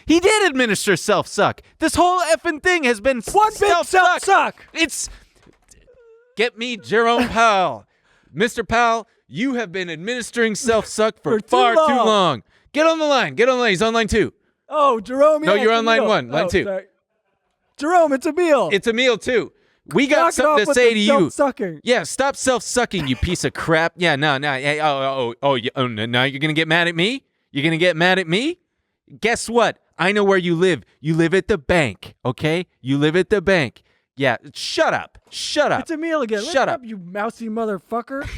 He did administer self-suck. This whole effing thing has been One big self-suck. It's... Get me Jerome Powell. Mr. Powell, you have been administering self-suck for far too long. Get on the line. He's on line 2. Oh, Jerome. No, yeah, you're on line Emil. 1. Line 2. Sorry. Jerome, it's Emil. It's Emil, too. We got Knock it something off to with say the to you. self-sucking. Yeah, stop self-sucking, you piece of crap. Yeah, no. Now you're going to get mad at me? You're going to get mad at me? Guess what? I know where you live. You live at the bank, okay? You live at the bank. Yeah, shut up. It's Emil again. Shut up. You mousy motherfucker.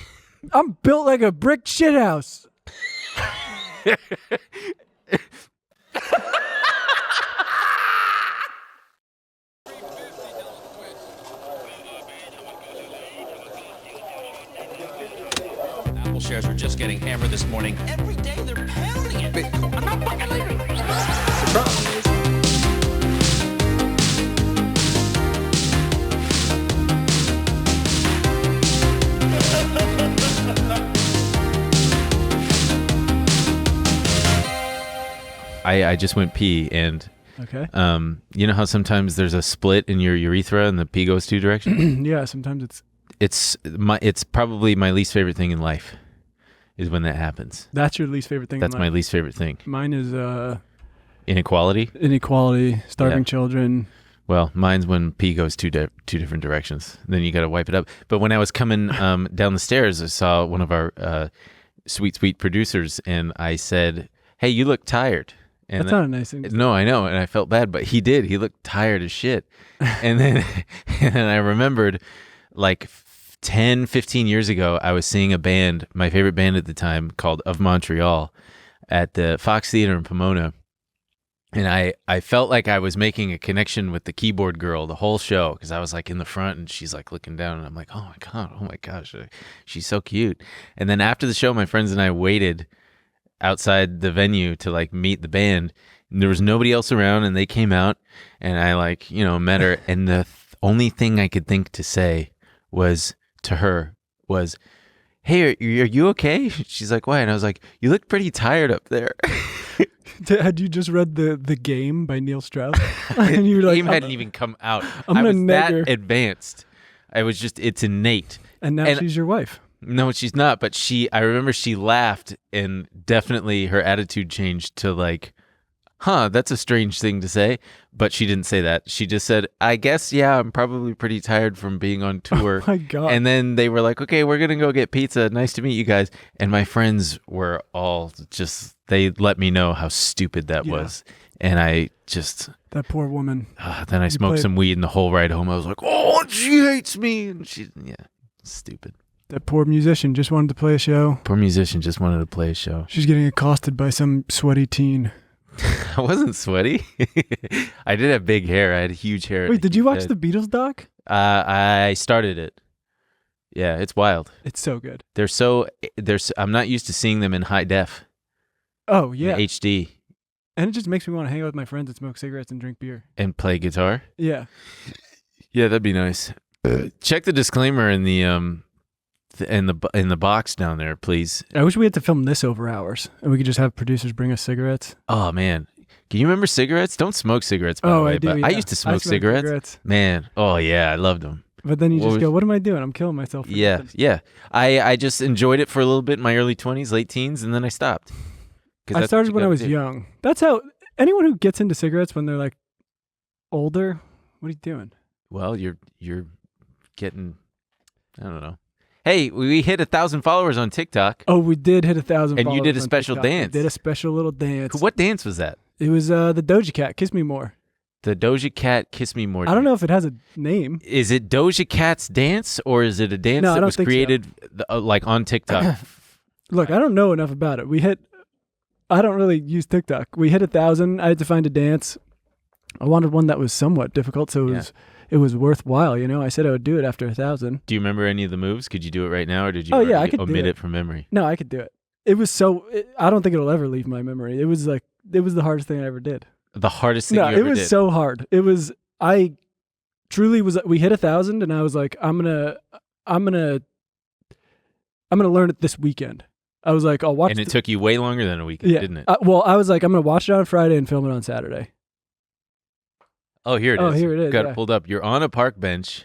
I'm built like a brick shithouse. Apple shares are just getting hammered this morning. Every day they're pounding it. I'm not fucking leaving. I just went pee, and Okay. you know how sometimes there's a split in your urethra and the pee goes 2 directions? Yeah, sometimes It's probably my least favorite thing in life is when that happens. that's your least favorite thing. That's in my life. least favorite thing. Mine is Inequality? inequality, starving Yeah. children. Well, mine's when pee goes two different directions. Then you got to wipe it up. But when I was coming down the stairs, I saw one of our sweet producers, and I said, "Hey, you look tired." And That's not a nice thing. No, I know, and I felt bad, but he did. He looked tired as shit. And then I remembered, like 10, 15 years ago, I was seeing a band, my favorite band at the time, called Of Montreal, at the Fox Theater in Pomona. And I felt like I was making a connection with the keyboard girl the whole show, because I was like in the front and she's like looking down, and I'm like, oh my gosh, she's so cute. And then after the show, my friends and I waited outside the venue to like meet the band, and there was nobody else around, and they came out, and I like, met her, and the only thing I could think to say to her was, "Hey, are you okay?" She's like, "Why?" And I was like, "You look pretty tired up there." Had you just read the Game by Neil Strauss? And you were like, Game hadn't even come out. I'm I gonna was that neg her. advanced. It's innate. And now she's your wife. No, she's not. But I remember she laughed, and definitely her attitude changed to like, that's a strange thing to say. But she didn't say that. She just said, "I guess, yeah, I'm probably pretty tired from being on tour." Oh my God. And then they were like, "Okay, we're going to go get pizza. Nice to meet you guys." And my friends were all they let me know how stupid that was. And I just... That poor woman. then I smoked some weed, and the whole ride home I was like, "Oh, she hates me." And stupid. That poor musician just wanted to play a show. Poor musician just wanted to play a show. She's getting accosted by some sweaty teen. I wasn't sweaty. I did have big hair. I had huge hair. Wait, did you watch the Beatles doc? I started it. Yeah, it's wild. It's so good. I'm not used to seeing them in high def. Oh, yeah. In HD. And it just makes me want to hang out with my friends and smoke cigarettes and drink beer. And play guitar? Yeah. Yeah, that'd be nice. Check the disclaimer in the in the box down there, please. I wish we had to film this over hours and we could just have producers bring us cigarettes. Oh man, can you remember cigarettes? Don't smoke cigarettes, by the way. I do. But Yeah. I used to smoke cigarettes. Man, oh yeah, I loved them. But then you just go, "What am I doing? I'm killing myself." For Yeah, nothing." yeah. I just enjoyed it for a little bit in my early 20s, late teens, and then I stopped. I started when I was young. That's how anyone who gets into cigarettes when they're like older. What are you doing? Well, you're getting, I don't know. Hey, we hit 1,000 followers on TikTok. Oh, we did hit 1,000 And you followers did a on special TikTok. dance. We did a special little dance. What dance was that? It was the Doja Cat, Kiss Me More. The Doja Cat Kiss Me More. I don't know if it has a name. Is it Doja Cat's dance, or is it a dance No, I that don't was think so. created like on TikTok? Look, I don't know enough about it. I don't really use TikTok. We hit 1,000. I had to find a dance. I wanted one that was somewhat difficult, so it was worthwhile. I said I would do it after 1,000. Do you remember any of the moves? Could you do it right now, or did you I could omit do it from memory? No, I could do it. It was I don't think it'll ever leave my memory. It was the hardest thing I ever did. The hardest thing you ever did? No, it was so hard. It was, I truly was, we hit 1,000 and I was like, I'm gonna learn it this weekend. I was like, I'll watch. And it took you way longer than a week, didn't it? Well, I was like, I'm gonna watch it on Friday and film it on Saturday. Oh, here it is. Oh, here it is. Got it yeah. pulled up. You're on a park bench.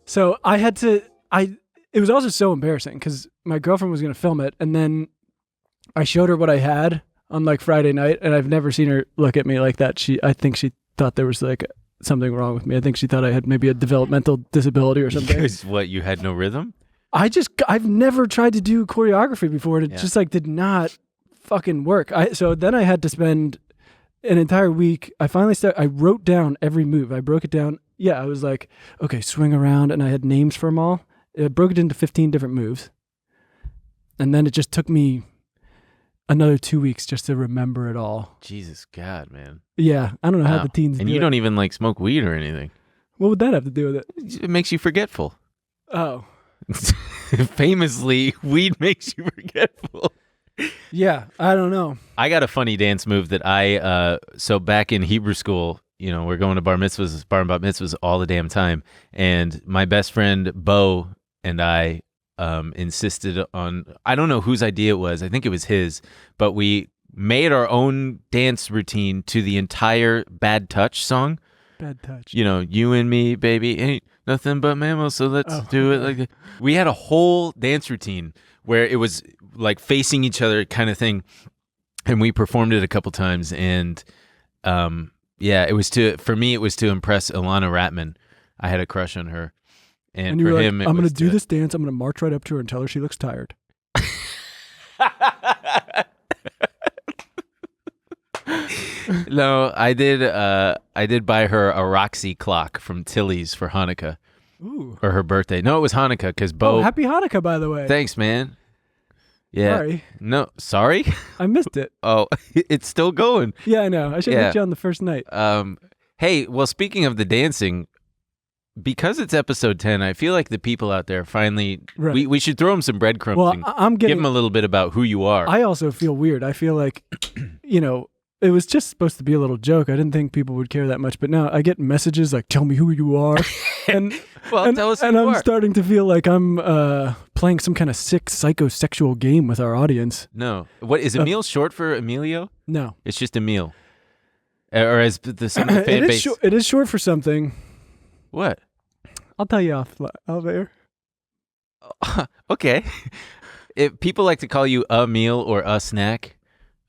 So I had to. It was also so embarrassing because my girlfriend was gonna film it, and then I showed her what I had on like Friday night, and I've never seen her look at me like that. I think she thought there was like something wrong with me. I think she thought I had maybe a developmental disability or something. Because what, you had no rhythm? I've never tried to do choreography before, and it just like did not fucking work. So then I had to spend an entire week. I wrote down every move. I broke it down. Yeah, I was like, okay, swing around, and I had names for them all. I broke it into 15 different moves. And then it just took me another 2 weeks just to remember it all. Jesus God, man. Yeah, I don't know how the teens And do you it. don't even like smoke weed or anything. What would that have to do with it? It makes you forgetful. Oh. Famously, weed makes you forgetful. Yeah, I don't know. I got a funny dance move that so back in Hebrew school, we're going to bar mitzvahs, bar and bat mitzvahs all the damn time. And my best friend, Bo, and I insisted on, I don't know whose idea it was. I think it was his, but we made our own dance routine to the entire Bad Touch song. Bad Touch. You and me, baby, ain't nothing but mammals, so let's do it like that. We had a whole dance routine where it was like facing each other kind of thing, and we performed it a couple times, and it was for me it was to impress Ilana Ratman. I had a crush on her, and you for were him like, I'm going to do this dance, I'm going to march right up to her and tell her she looks tired. No, I did buy her a Roxy clock from Tilly's for Hanukkah. Ooh. Or her birthday. No, it was Hanukkah because Bo. Oh, happy Hanukkah, by the way. Thanks, man. Yeah. Sorry. No, sorry? I missed it. Oh, it's still going. Yeah, I know. I should have hit you on the first night. Hey, well, speaking of the dancing, because it's episode 10, I feel like the people out there finally, Right. we should throw them some breadcrumbs Well, and give them a little bit about who you are. I also feel weird. I feel like, it was just supposed to be a little joke. I didn't think people would care that much, but now I get messages like, tell me who you are. And tell us who and you I'm are. starting to feel like I'm playing some kind of sick psychosexual game with our audience. No. What is Emil short for Emilio? No. It's just Emil. Or as some of the fan base. It is short for something. What? I'll tell you off air. Okay. People like to call you a meal or a snack.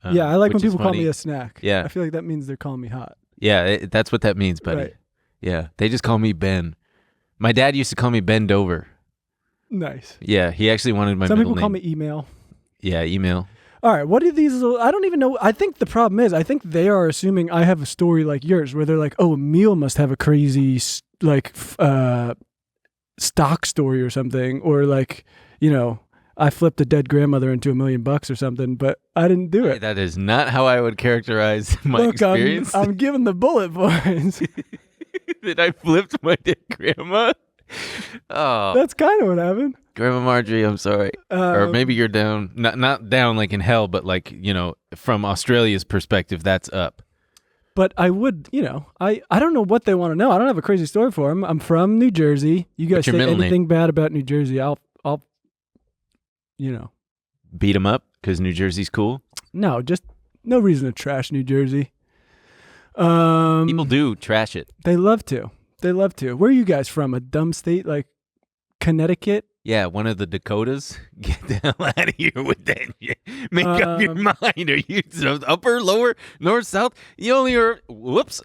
Yeah, I like when which is people call funny. me a snack. Yeah. I feel like that means they're calling me hot. Yeah, that's what that means, buddy. Right. Yeah, they just call me Ben. My dad used to call me Ben Dover. Nice. Yeah, he actually wanted my Some middle people call name. me email. Yeah, email. All right, what are these? I don't even know. I think the problem is, I think they are assuming I have a story like yours, where they're like, "Oh, Emil must have a crazy stock story or something," or like, I flipped a dead grandmother into $1 million or something, but I didn't do it. That is not how I would characterize my Look, experience. I'm giving the bullet points. That I flipped my dead grandma. Oh, That's kind of what happened. Grandma Marjorie, I'm sorry. Or maybe you're down, not down like in hell, but like, from Australia's perspective, that's up. But I would, I don't know what they want to know. I don't have a crazy story for them. I'm from New Jersey. You guys What's your say middle name? anything bad about New Jersey, I'll, Beat them up because New Jersey's cool. No, just no reason to trash New Jersey. People do trash it. They love to. Where are you guys from? A dumb state like Connecticut? Yeah, one of the Dakotas. Get the hell out of here with that shit. Make up your mind. Are you upper, lower, north, south? You only are, whoops.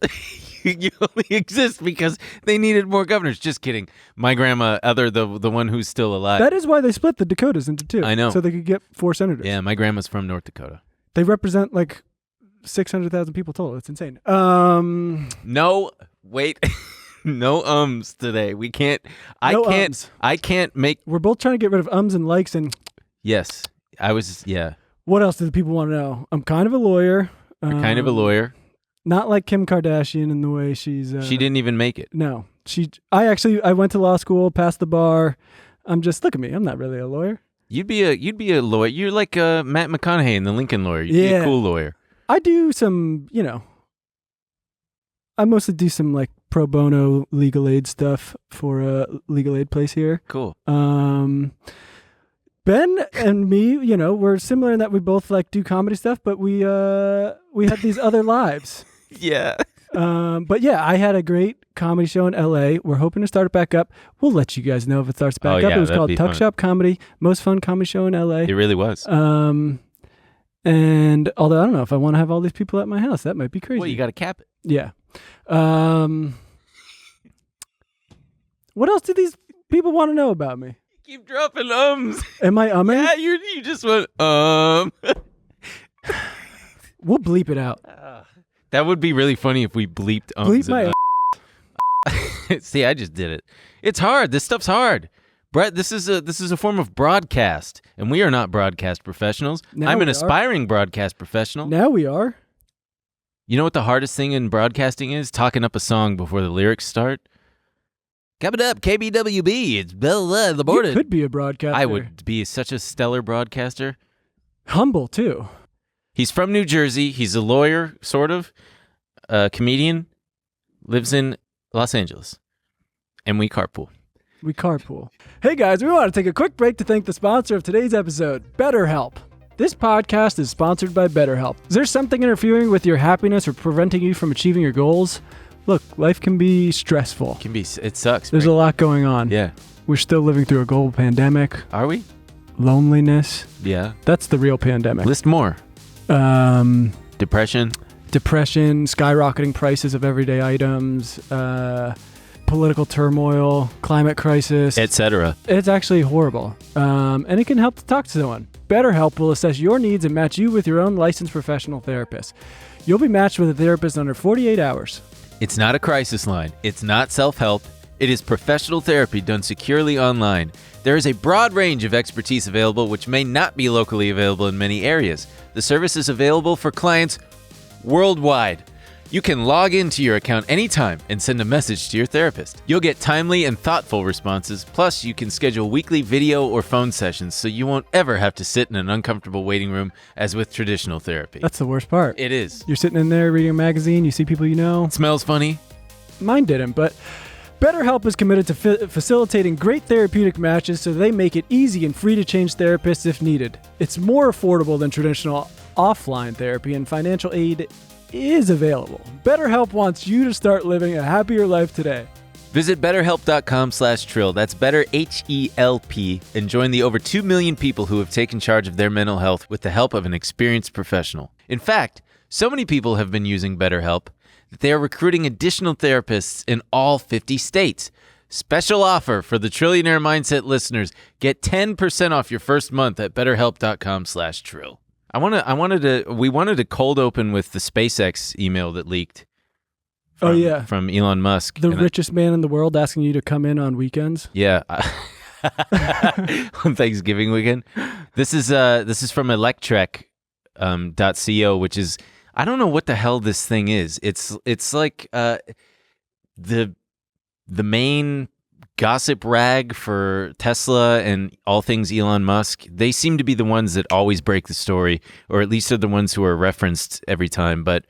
You only exist because they needed more governors. Just kidding. My grandma, the one who's still alive. That is why they split the Dakotas into two. I know. So they could get 4 senators. Yeah, my grandma's from North Dakota. They represent like 600,000 people total. It's insane. No, wait. No ums today. We can't. Ums. I can't make. We're both trying to get rid of ums and likes and. Yes, I was. Yeah. What else do the people want to know? I'm kind of a lawyer. Kind of a lawyer. Not like Kim Kardashian in the way she's. She didn't even make it. No, I went to law school, passed the bar. I'm just look at me. I'm not really a lawyer. You'd be a lawyer. You're like Matt McConaughey in the Lincoln Lawyer. You'd be a cool lawyer. I do some, I mostly do some like pro bono legal aid stuff for a legal aid place here. Cool. Ben and me, we're similar in that we both do comedy stuff, but we had these other lives. Yeah. But yeah, I had a great comedy show in LA. We're hoping to start it back up. We'll let you guys know if it starts back up. Yeah, It was called Tuck fun. Shop Comedy, most fun comedy show in LA. It really was. And although I don't know if I want to have all these people at my house, that might be crazy. Well, you got to cap it. Yeah. What else do these people want to know about me? Keep dropping ums. Am I umming? Yeah, you just went We'll bleep it out. That would be really funny if we bleeped Bleep ums. my See, I just did it. It's hard. This stuff's hard. Brett, this is a form of broadcast, and we are not broadcast professionals. Now I'm an we are. aspiring broadcast professional. Now we are. You know what the hardest thing in broadcasting is? Talking up a song before the lyrics start. Coming up, KBWB. It's Bella the Board. You could be a broadcaster. I would be such a stellar broadcaster. Humble too. He's from New Jersey. He's a lawyer, sort of. A comedian. Lives in Los Angeles. And we carpool. We carpool. Hey guys, we want to take a quick break to thank the sponsor of today's episode, BetterHelp. This podcast is sponsored by BetterHelp. Is there something interfering with your happiness or preventing you from achieving your goals? Look, life can be stressful. It sucks. There's a lot going on. Yeah. We're still living through a global pandemic. Are we? Loneliness. Yeah. That's the real pandemic. List more. Depression. Depression, skyrocketing prices of everyday items, political turmoil, climate crisis, Etc. It's actually horrible. And it can help to talk to someone. BetterHelp will assess your needs and match you with your own licensed professional therapist. You'll be matched with a therapist under 48 hours. It's not a crisis line. It's not self-help. It is professional therapy done securely online. There is a broad range of expertise available which may not be locally available in many areas. The service is available for clients worldwide. You can log into your account anytime and send a message to your therapist. You'll get timely and thoughtful responses. Plus, you can schedule weekly video or phone sessions so you won't ever have to sit in an uncomfortable waiting room as with traditional therapy. That's the worst part. It is. You're sitting in there reading a magazine, you see people you know. It smells funny. Mine didn't, but BetterHelp is committed to facilitating great therapeutic matches so they make it easy and free to change therapists if needed. It's more affordable than traditional offline therapy, and financial aid is available. BetterHelp wants you to start living a happier life today. Visit BetterHelp.com/Trill. That's better HELP, and join the over 2 million people who have taken charge of their mental health with the help of an experienced professional. In fact, so many people have been using BetterHelp that they are recruiting additional therapists in all 50 states. Special offer for the Trillionaire Mindset listeners. Get 10% off your first month at BetterHelp.com/Trill. We wanted to cold open with the SpaceX email that leaked. From Elon Musk. The richest man in the world asking you to come in on weekends. Yeah. On Thanksgiving weekend. This is from Electrek.co, which is, I don't know what the hell this thing is. It's like the main gossip rag for Tesla and all things Elon Musk. They seem to be the ones that always break the story, or at least are the ones who are referenced every time. But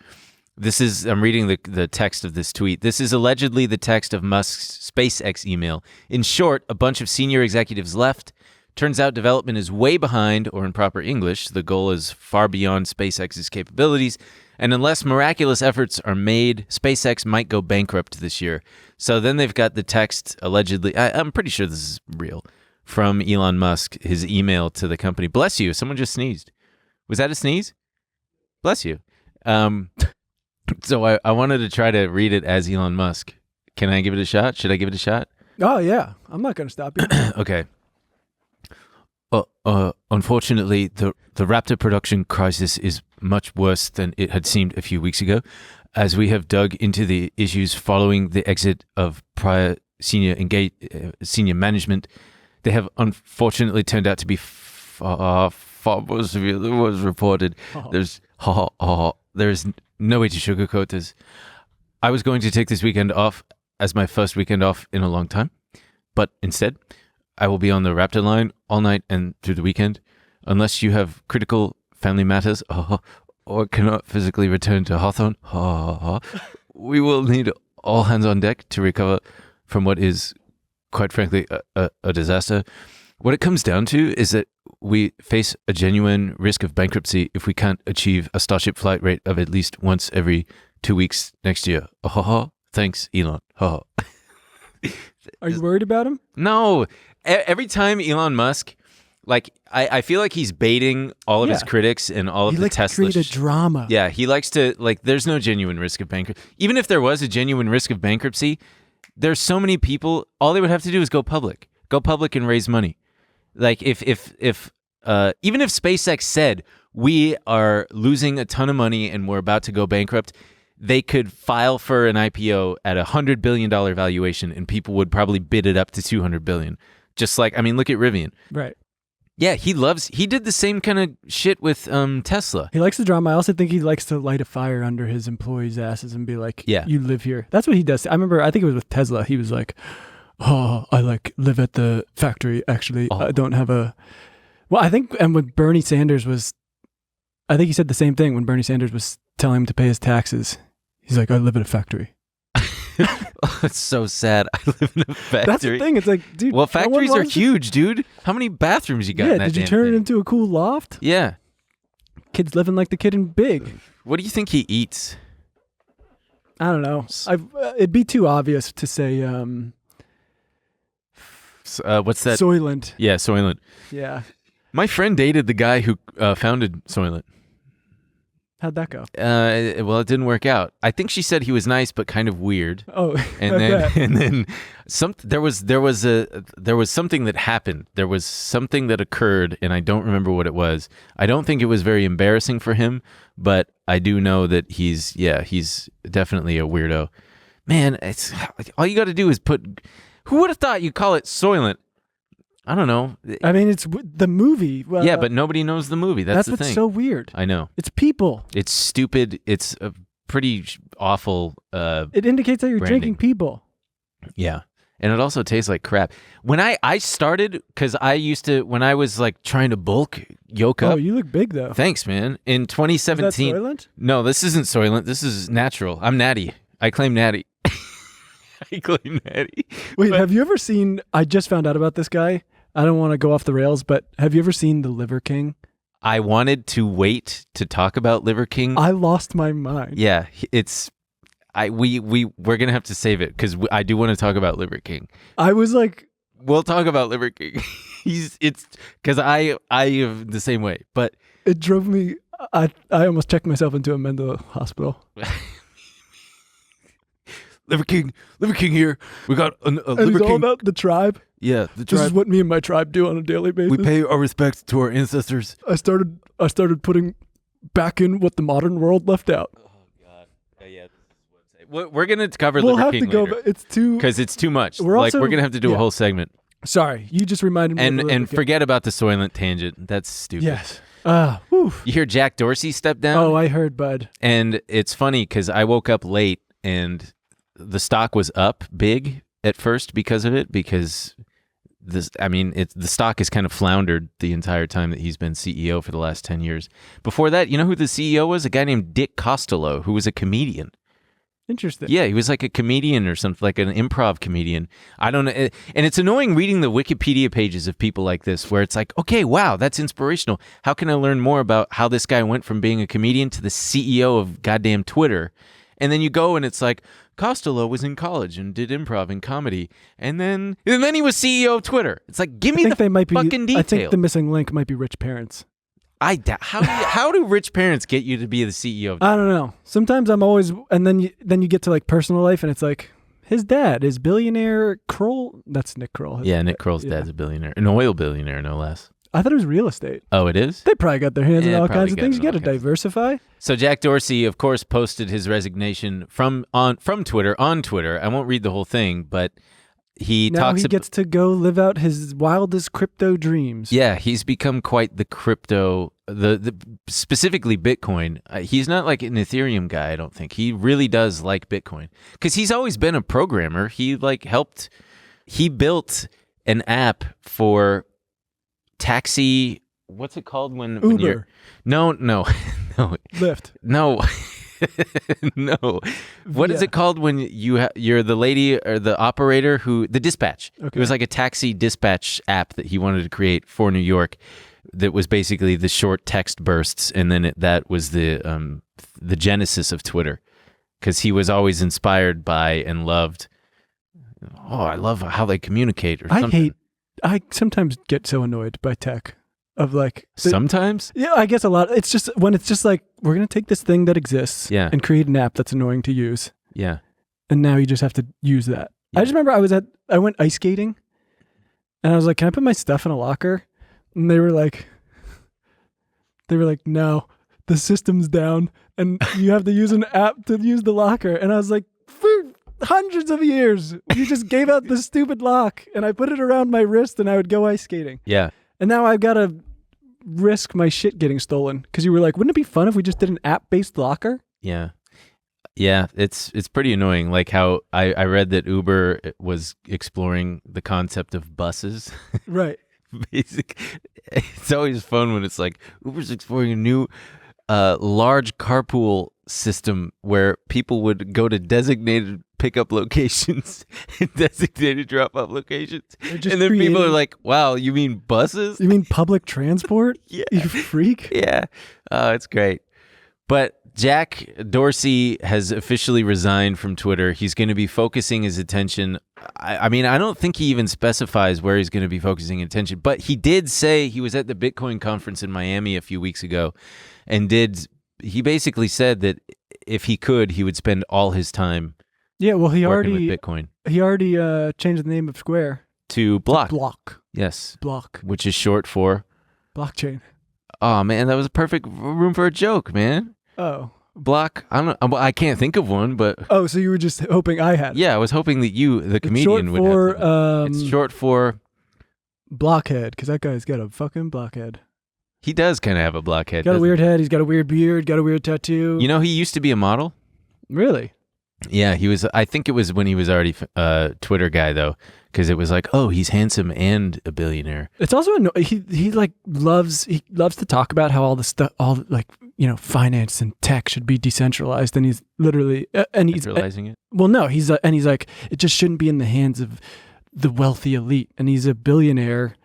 I'm reading the text of this tweet. This is allegedly the text of Musk's SpaceX email. In short, a bunch of senior executives left. Turns out development is way behind, or in proper English, the goal is far beyond SpaceX's capabilities. And unless miraculous efforts are made, SpaceX might go bankrupt this year. So then they've got the text, allegedly, I'm pretty sure this is real, from Elon Musk, his email to the company. Bless you. Someone just sneezed. Was that a sneeze? Bless you. So I wanted to try to read it as Elon Musk. Can I give it a shot? Should I give it a shot? Oh, yeah. I'm not going to stop you. Okay. Unfortunately, the Raptor production crisis is much worse than it had seemed a few weeks ago. As we have dug into the issues following the exit of prior senior management, they have unfortunately turned out to be far more severe than was reported. There's no way to sugarcoat this. I was going to take this weekend off as my first weekend off in a long time, but instead, I will be on the Raptor line all night and through the weekend. Unless you have critical family matters or cannot physically return to Hawthorne, we will need all hands on deck to recover from what is, quite frankly, a disaster. What it comes down to is that we face a genuine risk of bankruptcy if we can't achieve a Starship flight rate of at least once every 2 weeks next year. Oh, thanks, Elon. Oh. Are you worried about him? No. Every time Elon Musk, like, I feel like he's baiting all of his critics and all of the Tesla. He likes to create a drama. Yeah, he likes to, like, there's no genuine risk of bankruptcy. Even if there was a genuine risk of bankruptcy, there's so many people, all they would have to do is go public. Go public and raise money. Like, if even if SpaceX said, we are losing a ton of money and we're about to go bankrupt, they could file for an IPO at $100 billion valuation and people would probably bid it up to $200 billion. Just like, I mean, look at Rivian. Right. Yeah, he did the same kind of shit with Tesla. He likes the drama. I also think he likes to light a fire under his employees' asses and be like, you live here. That's what he does. I think it was with Tesla. He was like, oh, I live at the factory. Actually, I don't have a... Well, I think, and with Bernie Sanders I think he said the same thing when Bernie Sanders was telling him to pay his taxes. He's like, I live at a factory. It's so sad. I live in a factory. That's the thing. It's like, dude. Well, factories are huge, dude. How many bathrooms you got in that did you turn thing? it into a cool loft? Yeah. Kid's living like the kid in Big. What do you think he eats? I don't know. It'd be too obvious to say... what's that? Soylent. Yeah, Soylent. Yeah. My friend dated the guy who founded Soylent. How'd that go? Well, it didn't work out. I think she said he was nice, but kind of weird. Oh, and then there was something that happened. There was something that occurred, and I don't remember what it was. I don't think it was very embarrassing for him, but I do know that he's definitely a weirdo. Man, it's all you got to do is put. Who would have thought you'd call it Soylent? I don't know. I mean, it's the movie. Well, yeah, but nobody knows the movie. That's the thing. What's so weird. I know. It's people. It's stupid. It's a pretty awful it indicates that you're branding. drinking people. Yeah. And it also tastes like crap. When I started, because I used to, when I was like trying to yolk up. Oh, you look big though. Thanks, man. In 2017. Is that Soylent? No, this isn't Soylent. This is natural. I'm natty. I claim natty. I claim natty. Wait, have you ever seen, I just found out about this guy. I don't want to go off the rails, but have you ever seen The Liver King? I wanted to wait to talk about Liver King. I lost my mind. Yeah, we're gonna have to save it because I do want to talk about Liver King. I was like, we'll talk about Liver King. It's because I am the same way, but it drove me. I almost checked myself into a mental hospital. Liver King here. We got a Liver King. It's all King. About the tribe. Yeah, the tribe. This is what me and my tribe do on a daily basis. We pay our respects to our ancestors. I started putting back in what the modern world left out. Oh God, yeah. We're gonna cover Liver King later. But it's too because it's too much. We're gonna have to do a whole segment. Sorry, you just reminded me. And forget about the Soylent tangent. That's stupid. Yes. You hear Jack Dorsey step down? Oh, I heard, bud. And it's funny because I woke up late and the stock was up big at first because of it. Because the stock has kind of floundered the entire time that he's been CEO for the last 10 years. Before that, you know who the CEO was? A guy named Dick Costello, who was a comedian. Interesting. Yeah, he was like a comedian or something, like an improv comedian. I don't know. And it's annoying reading the Wikipedia pages of people like this where it's like, okay, wow, that's inspirational. How can I learn more about how this guy went from being a comedian to the CEO of goddamn Twitter? And then you go and it's like, Costello was in college and did improv and comedy. And then he was CEO of Twitter. It's like, give me the fucking detail. I think the missing link might be rich parents. How do rich parents get you to be the CEO? I don't know. Sometimes I'm always, and then you get to like personal life, and it's like his dad is billionaire Kroll. That's Nick Kroll. Yeah, Nick Kroll's dad's a billionaire, an oil billionaire, no less. I thought it was real estate. Oh, it is? They probably got their hands in all kinds of things. You got to diversify. So Jack Dorsey, of course, posted his resignation from Twitter on Twitter. I won't read the whole thing, but he gets to go live out his wildest crypto dreams. Yeah, he's become quite the crypto, the specifically Bitcoin. He's not like an Ethereum guy, I don't think. He really does like Bitcoin because he's always been a programmer. He built an app for taxi. What's it called when Uber? You're no Lyft? No. No. What is Yeah. it called when you're the lady or the operator the dispatch? Okay. It was like a taxi dispatch app that he wanted to create for New York that was basically the short text bursts, and then that was the genesis of Twitter, because he was always inspired by and loved. Oh, I love how they communicate or something. I sometimes get so annoyed by tech of like Sometimes? yeah, I guess a lot. It's just when it's just like we're gonna take this thing that exists and create an app that's annoying to use. Yeah. And now you just have to use that. Yeah. I just remember I went ice skating, and I was like, "Can I put my stuff in a locker?" And they were like, "No, the system's down, and you have to use an app to use the locker." And I was like, "For hundreds of years, you just gave out this stupid lock, and I put it around my wrist, and I would go ice skating. Yeah. And now I've got to risk my shit getting stolen because you were like, wouldn't it be fun if we just did an app-based locker?" Yeah. Yeah, it's pretty annoying. Like how I read that Uber was exploring the concept of buses. Right. It's always fun when it's like Uber's exploring a new large carpool system where people would go to designated pickup locations and designated drop-off locations. And then people are like, wow, you mean buses? You mean public transport? Yeah. You freak? Yeah. Oh, it's great. But Jack Dorsey has officially resigned from Twitter. He's going to be focusing his attention. I mean, I don't think he even specifies where he's going to be focusing attention, but he did say he was at the Bitcoin conference in Miami a few weeks ago, and he basically said that if he could, he would spend all his time he working already with Bitcoin. He already changed the name of Square To Block. Block. Yes. Block. Which is short for Blockchain. Oh man, that was a perfect room for a joke, man. Oh. Block. I can't think of one, but Oh, so you were just hoping I had it. yeah, I was hoping that you, the comedian, would short have. It's short for blockhead, because that guy's got a fucking blockhead. He does kind of have a blockhead. Got a weird head. He's got a weird beard. Got a weird tattoo. You know, he used to be a model. Really? Yeah, he was. I think it was when he was already a Twitter guy, though, because it was like, oh, he's handsome and a billionaire. It's also he like loves to talk about how all the stuff, all like finance and tech should be decentralized, and he's literally and he's Centralizing it. Well, no, he's like it just shouldn't be in the hands of the wealthy elite, and he's a billionaire.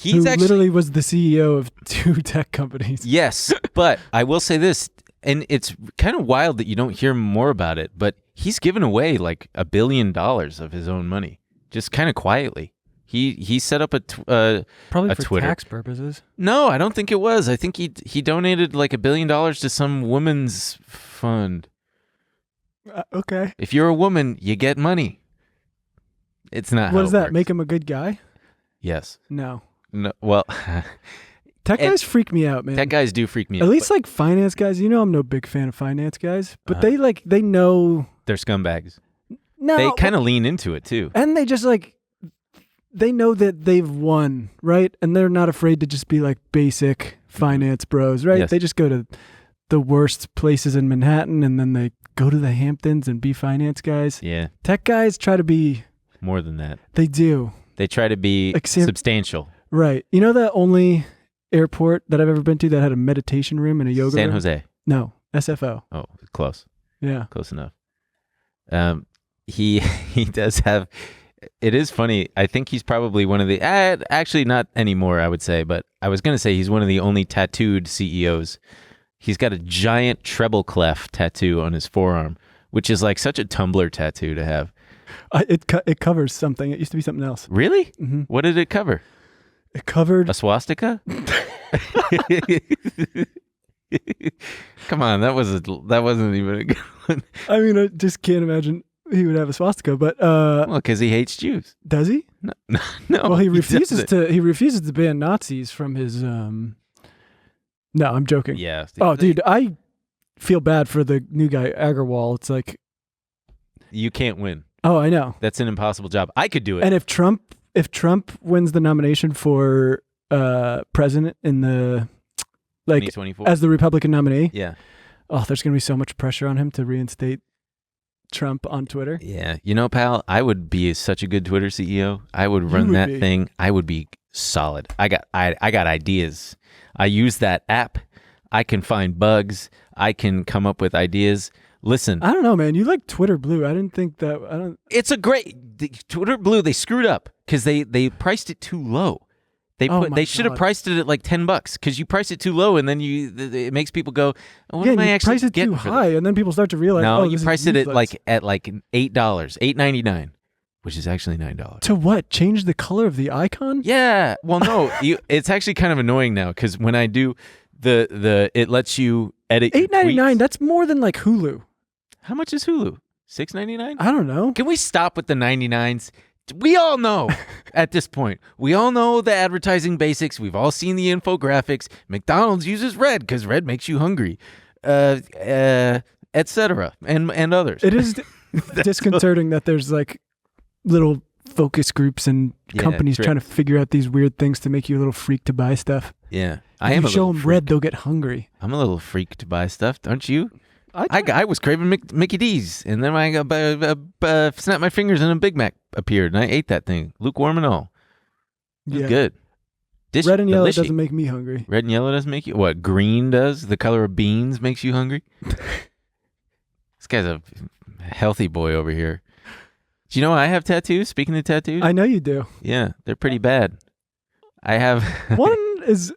Who literally was the CEO of 2 tech companies. Yes, but I will say this, and it's kind of wild that you don't hear more about it, but he's given away like $1 billion of his own money, just kind of quietly. He set up probably a for Twitter. tax purposes. No, I don't think it was. I think he donated like $1 billion to some women's fund. Okay. If you're a woman, you get money. It's not. What how does it that works. make him a good guy? Yes. No. No. Well, Tech guys freak me out, man. tech guys do freak me out. At least like finance guys. I'm no big fan of finance guys, but Uh-huh. they know. They're scumbags. No. They kind of lean into it too. And they just like, they know that they've won, right? And they're not afraid to just be like basic finance bros, right? Yes. They just go to the worst places in Manhattan and then they go to the Hamptons and be finance guys. Yeah. Tech guys try to be, More than that. they do. They try to be Like substantial. Right. You know the only airport that I've ever been to that had a meditation room and a yoga San room? Jose. No, SFO. Oh, close. Yeah. Close enough. He does have. It is funny. I think he's probably one of the. Actually, not anymore. I would say, but I was gonna say he's one of the only tattooed CEOs. He's got a giant treble clef tattoo on his forearm, which is like such a Tumblr tattoo to have. It covers something. It used to be something else. Really? Mm-hmm. What did it cover? It covered A swastika? Come on, that wasn't even a good one. I mean, I just can't imagine he would have a swastika, but Well, because he hates Jews. does he? No. Well, he refuses doesn't. He refuses to ban Nazis from his. No, I'm joking. Yeah. Oh, dude, I feel bad for the new guy Agarwal. It's like, You can't win. oh, I know. That's an impossible job. I could do it. And if Trump wins the nomination for president in the 2024. as the Republican nominee, Yeah. oh, there's gonna be so much pressure on him to reinstate Trump on Twitter. Yeah. You know, pal, I would be such a good Twitter CEO. I would run would that be. thing. I would be solid. I got ideas. I use that app. I can find bugs. I can come up with ideas. Listen, I don't know, man. You like Twitter Blue. I didn't think that. it's a great Twitter Blue. They screwed up because they priced it too low. They should have priced it at like $10 because you price it too low and then it makes people go, oh, what am I actually price it getting too for high this? and then people start to realize. No, oh, you this price is it at useless. $8, $8.99, which is actually $9. To what? Change the color of the icon? Yeah. Well, no, it's actually kind of annoying now because when I do it lets you edit. $8.99. That's more than like Hulu. How much is Hulu? $6.99? I don't know. Can we stop with the 99s? We all know at this point. We all know the advertising basics. We've all seen the infographics. McDonald's uses red because red makes you hungry, etc. and others. It is disconcerting that there's like little focus groups and companies trying to figure out these weird things to make you a little freak to buy stuff. Yeah, If you show them red, they'll get hungry. I'm a little freak to buy stuff, don't you? I was craving Mickey D's, and then I snapped my fingers and a Big Mac appeared, and I ate that thing, lukewarm and all. It was good. Red and yellow doesn't make me hungry. Red and yellow doesn't make you? What, green does? The color of beans makes you hungry? This guy's a healthy boy over here. Do you know I have tattoos? Speaking of tattoos? I know you do. Yeah, they're pretty bad. I have... One is...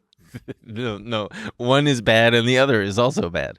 No. One is bad and the other is also bad.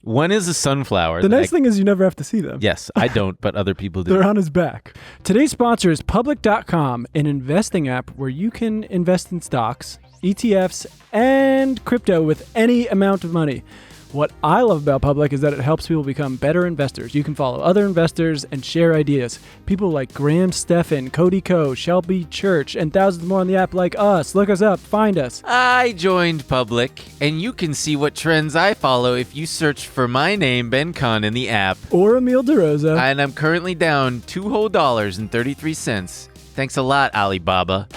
One is a sunflower. The nice thing is you never have to see them. Yes, I don't, but other people do. They're on his back. Today's sponsor is Public.com, an investing app where you can invest in stocks, ETFs, and crypto with any amount of money. What I love about Public is that it helps people become better investors. You can follow other investors and share ideas. People like Graham Stephan, Cody Ko, Shelby Church, and thousands more on the app like us. Look us up. Find us. I joined Public, and you can see what trends I follow if you search for my name, Ben Kahn, in the app. Or Emilio DeRosa. And I'm currently down $2.33. Thanks a lot, Alibaba.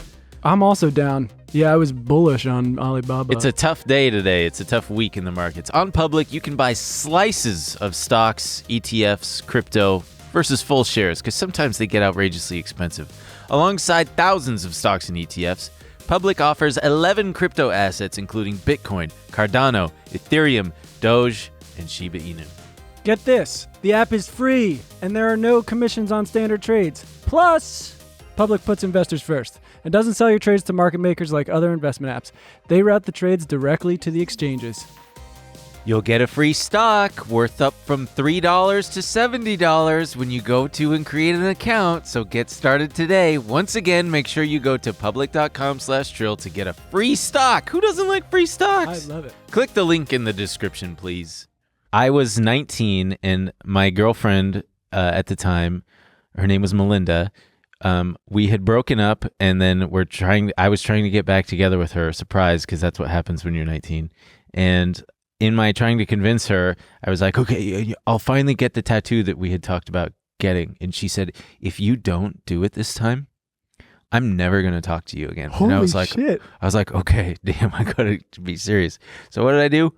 I'm also down. Yeah, I was bullish on Alibaba. It's a tough day today. It's a tough week in the markets. On Public, you can buy slices of stocks, ETFs, crypto, versus full shares, because sometimes they get outrageously expensive. Alongside thousands of stocks and ETFs, Public offers 11 crypto assets, including Bitcoin, Cardano, Ethereum, Doge, and Shiba Inu. Get this. The app is free, and there are no commissions on standard trades. Plus, Public puts investors first and doesn't sell your trades to market makers like other investment apps. They route the trades directly to the exchanges. You'll get a free stock worth up from $3 to $70 when you go to and create an account, so get started today. Once again, make sure you go to public.com/trill to get a free stock. Who doesn't like free stocks? I love it. Click the link in the description, please. I was 19, and my girlfriend at the time, her name was Melinda. We had broken up, and then I was trying to get back together with her, surprise, because that's what happens when you're 19. And in my trying to convince her, I was like, okay, I'll finally get the tattoo that we had talked about getting. And she said, if you don't do it this time, I'm never going to talk to you again. Holy and I was like, shit. Okay, damn, I got to be serious. So what did I do?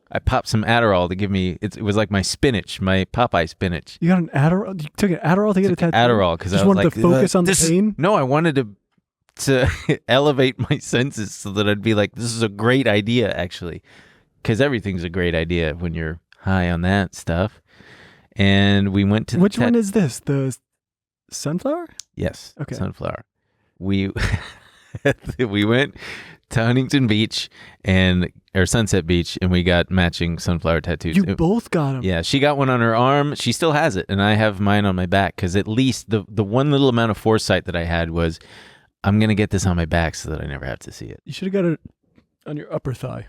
I popped some Adderall to give me, it was like my spinach, my Popeye spinach. You got an Adderall? You took an Adderall to get a tattoo? Adderall, because I was wanted like, to focus on the pain? No, I wanted to elevate my senses so that I'd be like, this is a great idea, actually. Because everything's a great idea when you're high on that stuff. And we went to Which one is this? The sunflower? Yes. Okay. Sunflower. We went to Huntington Beach or Sunset Beach, and we got matching sunflower tattoos. You both got them. Yeah, she got one on her arm. She still has it, and I have mine on my back, because at least the one little amount of foresight that I had was, I'm going to get this on my back so that I never have to see it. You should have got it on your upper thigh.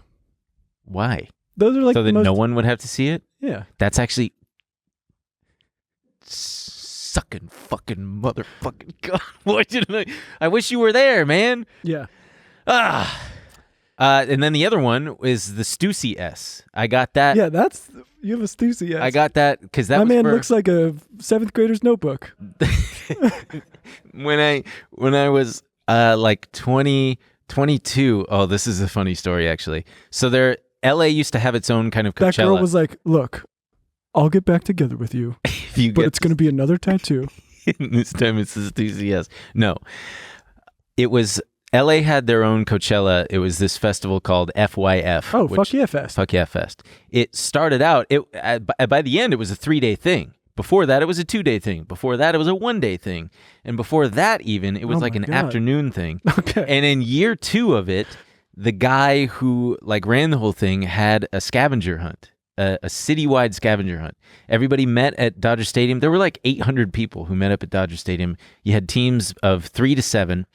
Why? Those are like so that no one would have to see it? Yeah. That's actually sucking fucking motherfucking God. Why didn't I wish you were there, man. Yeah. And then the other one is the Stussy S. I got that. Yeah, you have a Stussy S. I got that because that My was man looks like a 7th grader's notebook. when I was like 22. Oh, this is a funny story, actually. So LA used to have its own kind of Coachella. That girl was like, look, I'll get back together with you, but it's going to be another tattoo. This time it's the Stussy S. No, it was LA had their own Coachella. It was this festival called FYF. Oh, Fuck Yeah Fest. Fuck Yeah Fest. It started out, by the end, it was a 3-day thing. Before that, it was a 2-day thing. Before that, it was a 1-day thing. And before that, even, it was like an afternoon thing. Okay. And in year 2 of it, the guy who like ran the whole thing had a scavenger hunt. A citywide scavenger hunt. Everybody met at Dodger Stadium. There were like 800 people who met up at Dodger Stadium. You had teams of 3 to 7,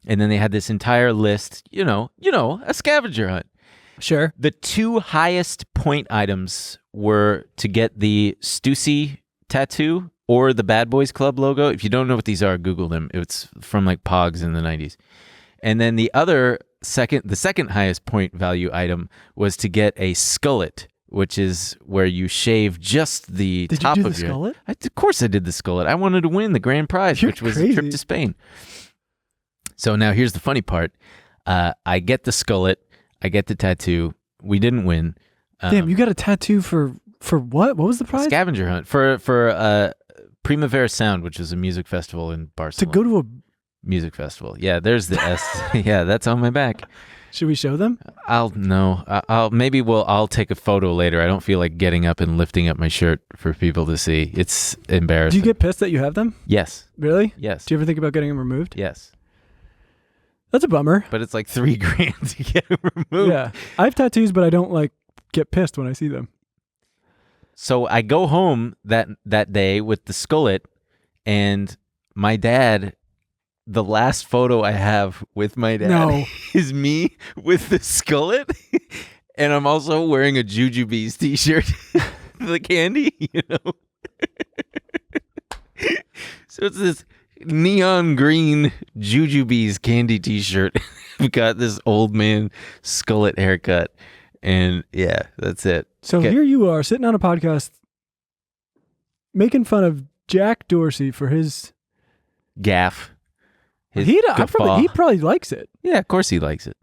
and then they had this entire list. You know, a scavenger hunt. Sure. The 2 highest point items were to get the Stussy tattoo or the Bad Boys Club logo. If you don't know what these are, Google them. It's from like Pogs in the 90s. And then the second highest point value item was to get a skullet, which is where you shave just the top of your... Skullet? Of course I did the skullet. I wanted to win the grand prize, which was a trip to Spain. So now here's the funny part. I get the skullet. I get the tattoo. We didn't win. Damn, you got a tattoo for what? What was the prize? Scavenger hunt for Primavera Sound, which is a music festival in Barcelona. To go to a music festival. Yeah, there's the S. Yeah, that's on my back. Should we show them? I'll take a photo later. I don't feel like getting up and lifting up my shirt for people to see. It's embarrassing. Do you get pissed that you have them? Yes. Really? Yes. Do you ever think about getting them removed? Yes. That's a bummer. But it's like $3,000 to get them removed. Yeah. I have tattoos, but I don't like get pissed when I see them. So I go home that day with the skullet, and my dad... The last photo I have with my dad is me with the skullet, and I'm also wearing a Jujubes t-shirt, the candy, you know. So it's this neon green Jujubes candy t-shirt. I've got this old man skullet haircut, and yeah, that's it. So here you are sitting on a podcast making fun of Jack Dorsey for his gaff. He probably likes it. Yeah, of course he likes it.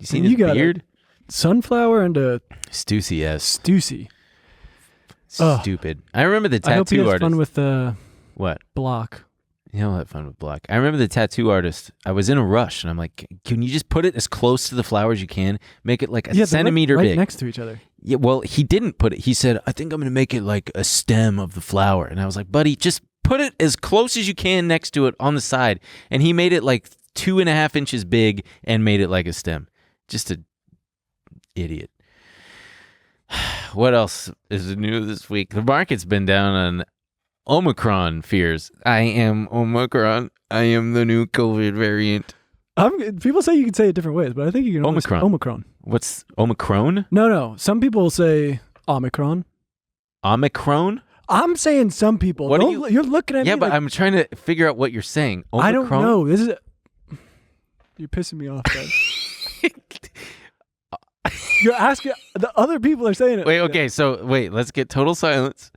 You seen his beard? Sunflower and a Stussy, yes. Stussy. Stupid. I remember the tattoo I hope he has artist. fun with the what? Block. He'll have fun with Block. I remember the tattoo artist. I was in a rush, and I'm like, can you just put it as close to the flower as you can? Make it like a centimeter right big. next to each other. Yeah, well, he didn't put it. He said, I think I'm going to make it like a stem of the flower. And I was like, buddy, just put it as close as you can next to it on the side. And he made it like 2.5 inches big and made it like a stem. Just an idiot. What else is new this week? The market's been down on Omicron fears. I am Omicron. I am the new COVID variant. People say you can say it different ways, but I think you can Omicron. Omicron. What's Omicron? No. Some people say Omicron. Omicron? I'm saying some people. What you're looking at me. Yeah, but like, I'm trying to figure out what you're saying. Omicron? I don't know. You're pissing me off, guys. You're asking. The other people are saying it. Wait, okay. So let's get total silence.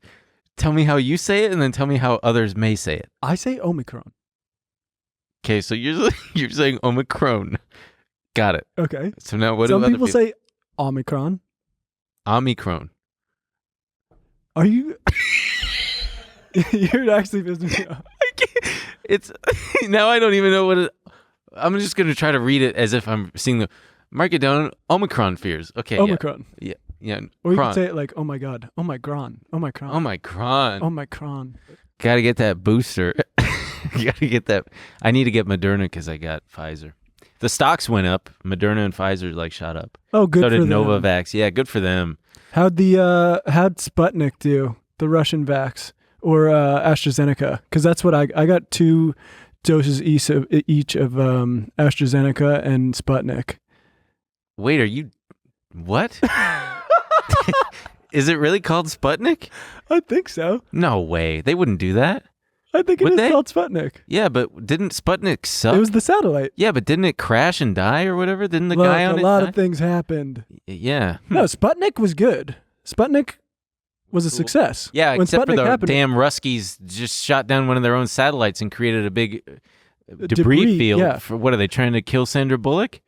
Tell me how you say it, and then tell me how others may say it. I say Omicron. Okay, so you're saying Omicron. Got it. Okay. So now what Some do other people say Omicron. Omicron. Are you? You're actually pissing me off. I can't. It's now I don't even know what it. I'm just gonna try to read it as if I'm seeing the mark it down. Omicron fears. Okay. Omicron. Yeah. Or you can say it like, oh my god, Omicron, Omicron, Omicron. Omicron. Gotta get that booster. Gotta get that. I need to get Moderna because I got Pfizer. The stocks went up. Moderna and Pfizer like shot up. Oh, good so for did them. Novavax. Yeah, good for them. How'd Sputnik do? The Russian vax or AstraZeneca? Because that's what I got 2 doses each of AstraZeneca and Sputnik. Wait, are you what? Is it really called Sputnik? I think so. No way. They wouldn't do that. I think Would it is they? called Sputnik. Yeah, but didn't Sputnik suck? It was the satellite. Yeah, but didn't it crash and die or whatever? Didn't the Look, guy on it a lot die? of things happened. Yeah. No, Sputnik was good. Sputnik was a success. Yeah, when except Sputnik for the happened, damn Ruskies just shot down one of their own satellites and created a big debris field. yeah. For what are they trying to kill Sandra Bullock?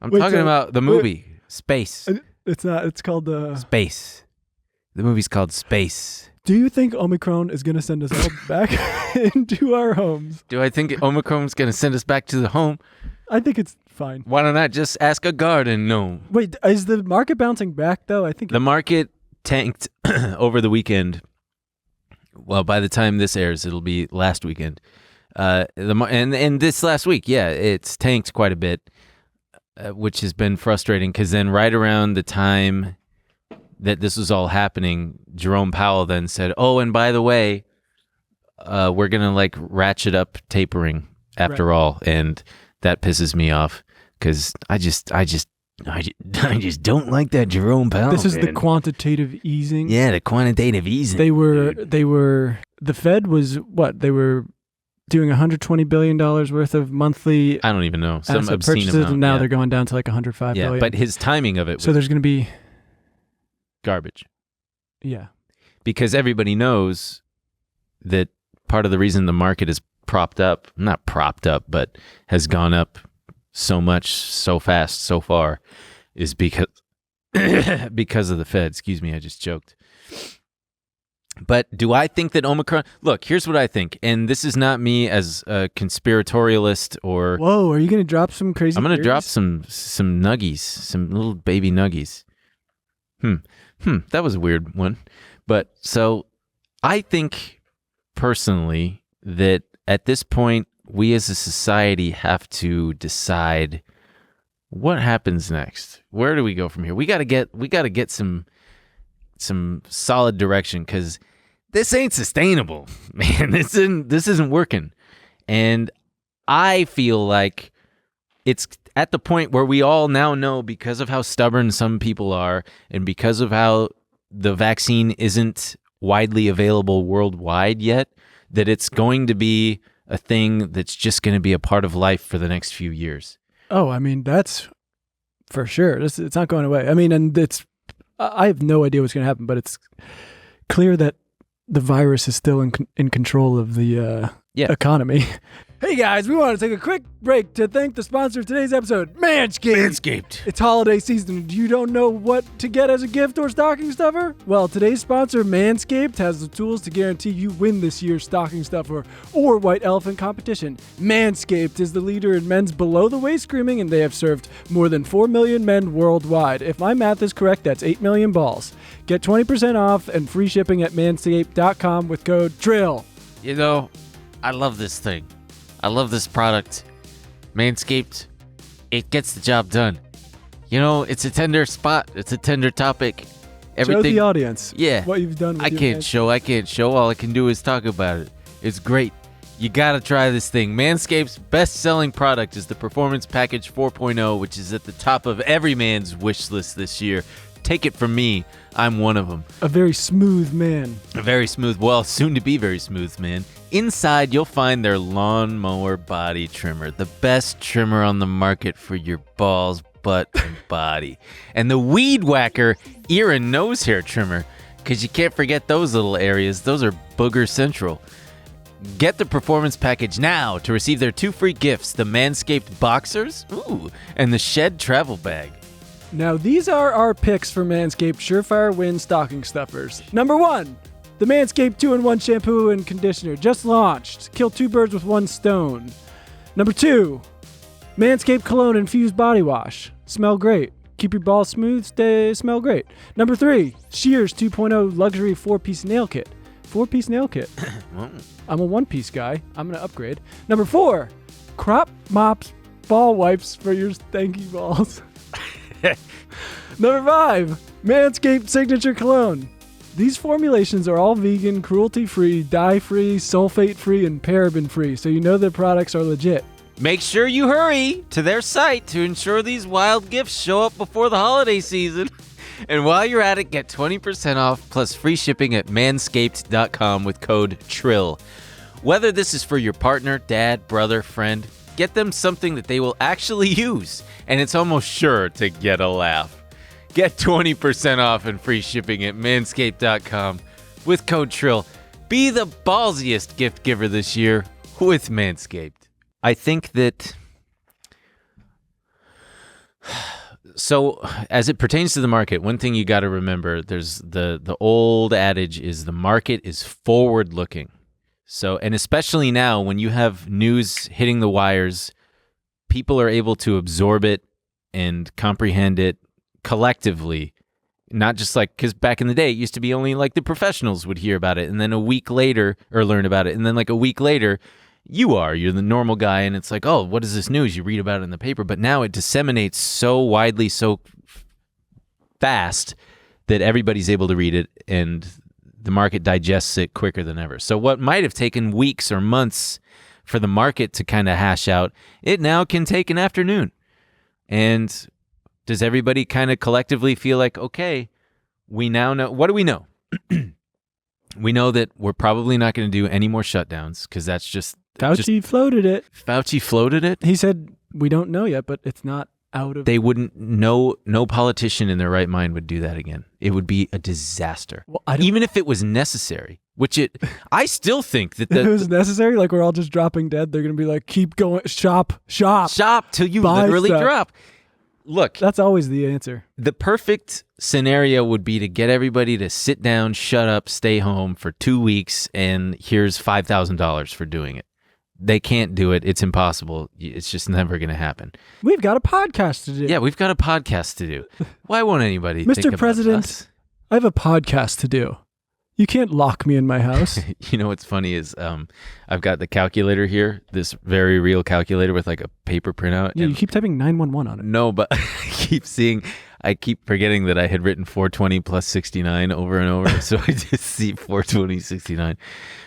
I'm Wait, talking so- about the movie Space. It's not. It's called Space. The movie's called Space. Do you think Omicron is going to send us all back into our homes? Do I think Omicron's going to send us back to the home? I think it's fine. Why don't I just ask a garden gnome? Wait, is the market bouncing back, though? I think the market tanked over the weekend. Well, by the time this airs, it'll be last weekend. And this last week, yeah, it's tanked quite a bit, which has been frustrating because then right around the time that this was all happening, Jerome Powell then said, "Oh, and by the way, we're gonna like ratchet up tapering after all," and that pisses me off because I just don't like that Jerome Powell. This is the quantitative easing. Yeah, the quantitative easing. They were. The Fed was what? They were doing $120 billion worth of monthly. I don't even know, some asset obscene purchases, amount. and now yeah. they're going down to like $105 billion. But his timing of it was so there's going to be garbage. Yeah. Because everybody knows that part of the reason the market is not propped up, but has gone up so much, so fast, so far, is because because of the Fed. Excuse me, I just choked. But do I think that Omicron... Look, here's what I think, and this is not me as a conspiratorialist or... Whoa, are you going to drop some crazy I'm going to drop theories? some nuggies, some little baby nuggies. That was a weird one. But so I think personally that at this point, we as a society have to decide what happens next. Where do we go from here? We got to get some solid direction because this ain't sustainable, man. This isn't working. And I feel like it's at the point where we all now know, because of how stubborn some people are and because of how the vaccine isn't widely available worldwide yet, that it's going to be a thing that's just going to be a part of life for the next few years. Oh, I mean, that's for sure. It's not going away. I mean, and I have no idea what's going to happen, but it's clear that the virus is still in control of the economy. Hey guys, we want to take a quick break to thank the sponsor of today's episode, Manscaped. It's holiday season. You don't know what to get as a gift or stocking stuffer? Well, today's sponsor, Manscaped, has the tools to guarantee you win this year's stocking stuffer or white elephant competition. Manscaped is the leader in men's below-the-waist grooming, and they have served more than 4 million men worldwide. If my math is correct, that's 8 million balls. Get 20% off and free shipping at manscaped.com with code TRILL. You know, I love this thing. I love this product. Manscaped, it gets the job done. You know, it's a tender spot. It's a tender topic. Show the audience what you've done with I can't show. All I can do is talk about it. It's great. You gotta try this thing. Manscaped's best-selling product is the Performance Package 4.0, which is at the top of every man's wish list this year. Take it from me. I'm one of them. A very smooth man. A very smooth, well, soon to be very smooth man. Inside, you'll find their lawnmower body trimmer, the best trimmer on the market for your balls, butt, and body. And the Weed Whacker ear and nose hair trimmer, because you can't forget those little areas. Those are booger central. Get the Performance Package now to receive their 2 free gifts, the Manscaped Boxers, and the Shed Travel Bag. Now, these are our picks for Manscaped Surefire Win stocking stuffers. Number 1, the Manscaped 2-in-1 shampoo and conditioner just launched. Kill 2 birds with 1 stone. Number 2, Manscaped Cologne Infused Body Wash. Smell great. Keep your balls smooth, smell great. Number 3, Shears 2.0 Luxury 4-piece nail kit. 4-piece nail kit. I'm a 1-piece guy. I'm going to upgrade. Number 4, Crop Mops Ball Wipes for your stanky balls. Number 5, Manscaped Signature Cologne. These formulations are all vegan, cruelty-free, dye-free, sulfate-free, and paraben-free, so you know their products are legit. Make sure you hurry to their site to ensure these wild gifts show up before the holiday season. And while you're at it, get 20% off plus free shipping at manscaped.com with code TRILL. Whether this is for your partner, dad, brother, friend, get them something that they will actually use, and it's almost sure to get a laugh. Get 20% off and free shipping at manscaped.com with code TRILL. Be the ballsiest gift giver this year with Manscaped. I think that So as it pertains to the market, one thing you got to remember, there's the old adage is the market is forward looking. So, and especially now when you have news hitting the wires, people are able to absorb it and comprehend it collectively, not just like, because back in the day, it used to be only like the professionals would hear about it and then a week later, or learn about it. And then like a week later, you're the normal guy. And it's like, oh, what is this news? You read about it in the paper. But now it disseminates so widely, so fast that everybody's able to read it and the market digests it quicker than ever. So what might have taken weeks or months for the market to kind of hash out, it now can take an afternoon. And does everybody kind of collectively feel like, okay, we now know, what do we know? We know that we're probably not going to do any more shutdowns because that's just... Fauci floated it. Fauci floated it? He said, we don't know yet, but it's not out of... They wouldn't, no politician in their right mind would do that again. It would be a disaster. Well, even if it was necessary, I still think that... If it was necessary, like we're all just dropping dead, they're going to be like, keep going, shop. Shop till you literally drop. Look, that's always the answer. The perfect scenario would be to get everybody to sit down, shut up, stay home for 2 weeks, and here's $5,000 for doing it. They can't do it. It's impossible. It's just never going to happen. We've got a podcast to do. Yeah, we've got a podcast to do. Why won't anybody think Mr. about President, us? I have a podcast to do. You can't lock me in my house. You know what's funny is I've got the calculator here, this very real calculator with like a paper printout. Yeah, you keep typing 911 on it. No, but I keep forgetting that I had written 420 plus 69 over and over. So I just see 420, 69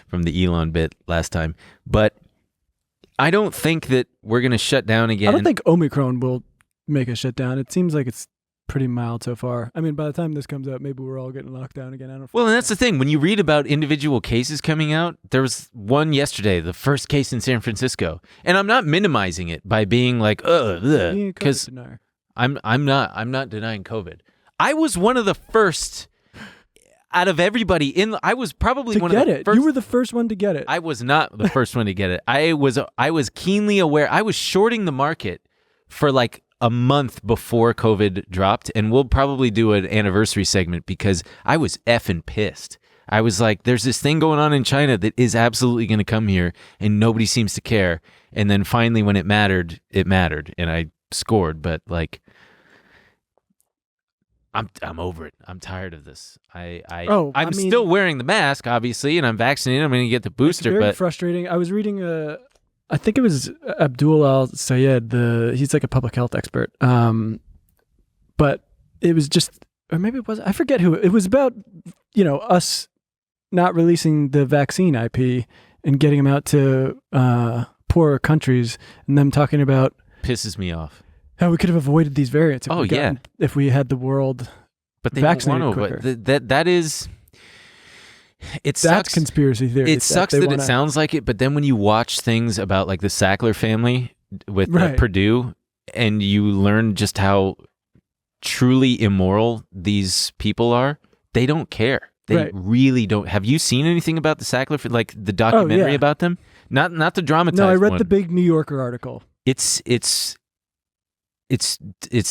from the Elon bit last time. But I don't think that we're going to shut down again. I don't think Omicron will make us shut down. It seems like it's pretty mild so far. I mean, by the time this comes out, maybe we're all getting locked down again. I don't. Well, and that's the thing. When you read about individual cases coming out, there was one yesterday, the first case in San Francisco, and I'm not minimizing it by being like, because I'm not denying COVID. I was one of the first out of everybody I was probably one of the first. You were the first one to get it. I was not the first one to get it. I was keenly aware. I was shorting the market for like a month before COVID dropped, and we'll probably do an anniversary segment because I was effing pissed. I was like, there's this thing going on in China that is absolutely going to come here, and nobody seems to care. And then finally, when it mattered, and I scored. But like, I'm over it. I'm tired of this. I'm still wearing the mask, obviously, and I'm vaccinated. I'm going to get the booster. It's very frustrating. I was reading I think it was Abdul Al-Sayed, he's like a public health expert. But it was just, or maybe it was, I forget who, it was about, us not releasing the vaccine IP and getting them out to poorer countries, and them talking about... Pisses me off. How we could have avoided these variants if if we had the world vaccinated quicker. That is... That's conspiracy theory. It sucks that it sounds like it, but then when you watch things about like the Sackler family with Purdue, and you learn just how truly immoral these people are, they don't care. They really don't. Have you seen anything about the Sackler, like the documentary about them? Not the dramatized one. No, I read the big New Yorker article. It's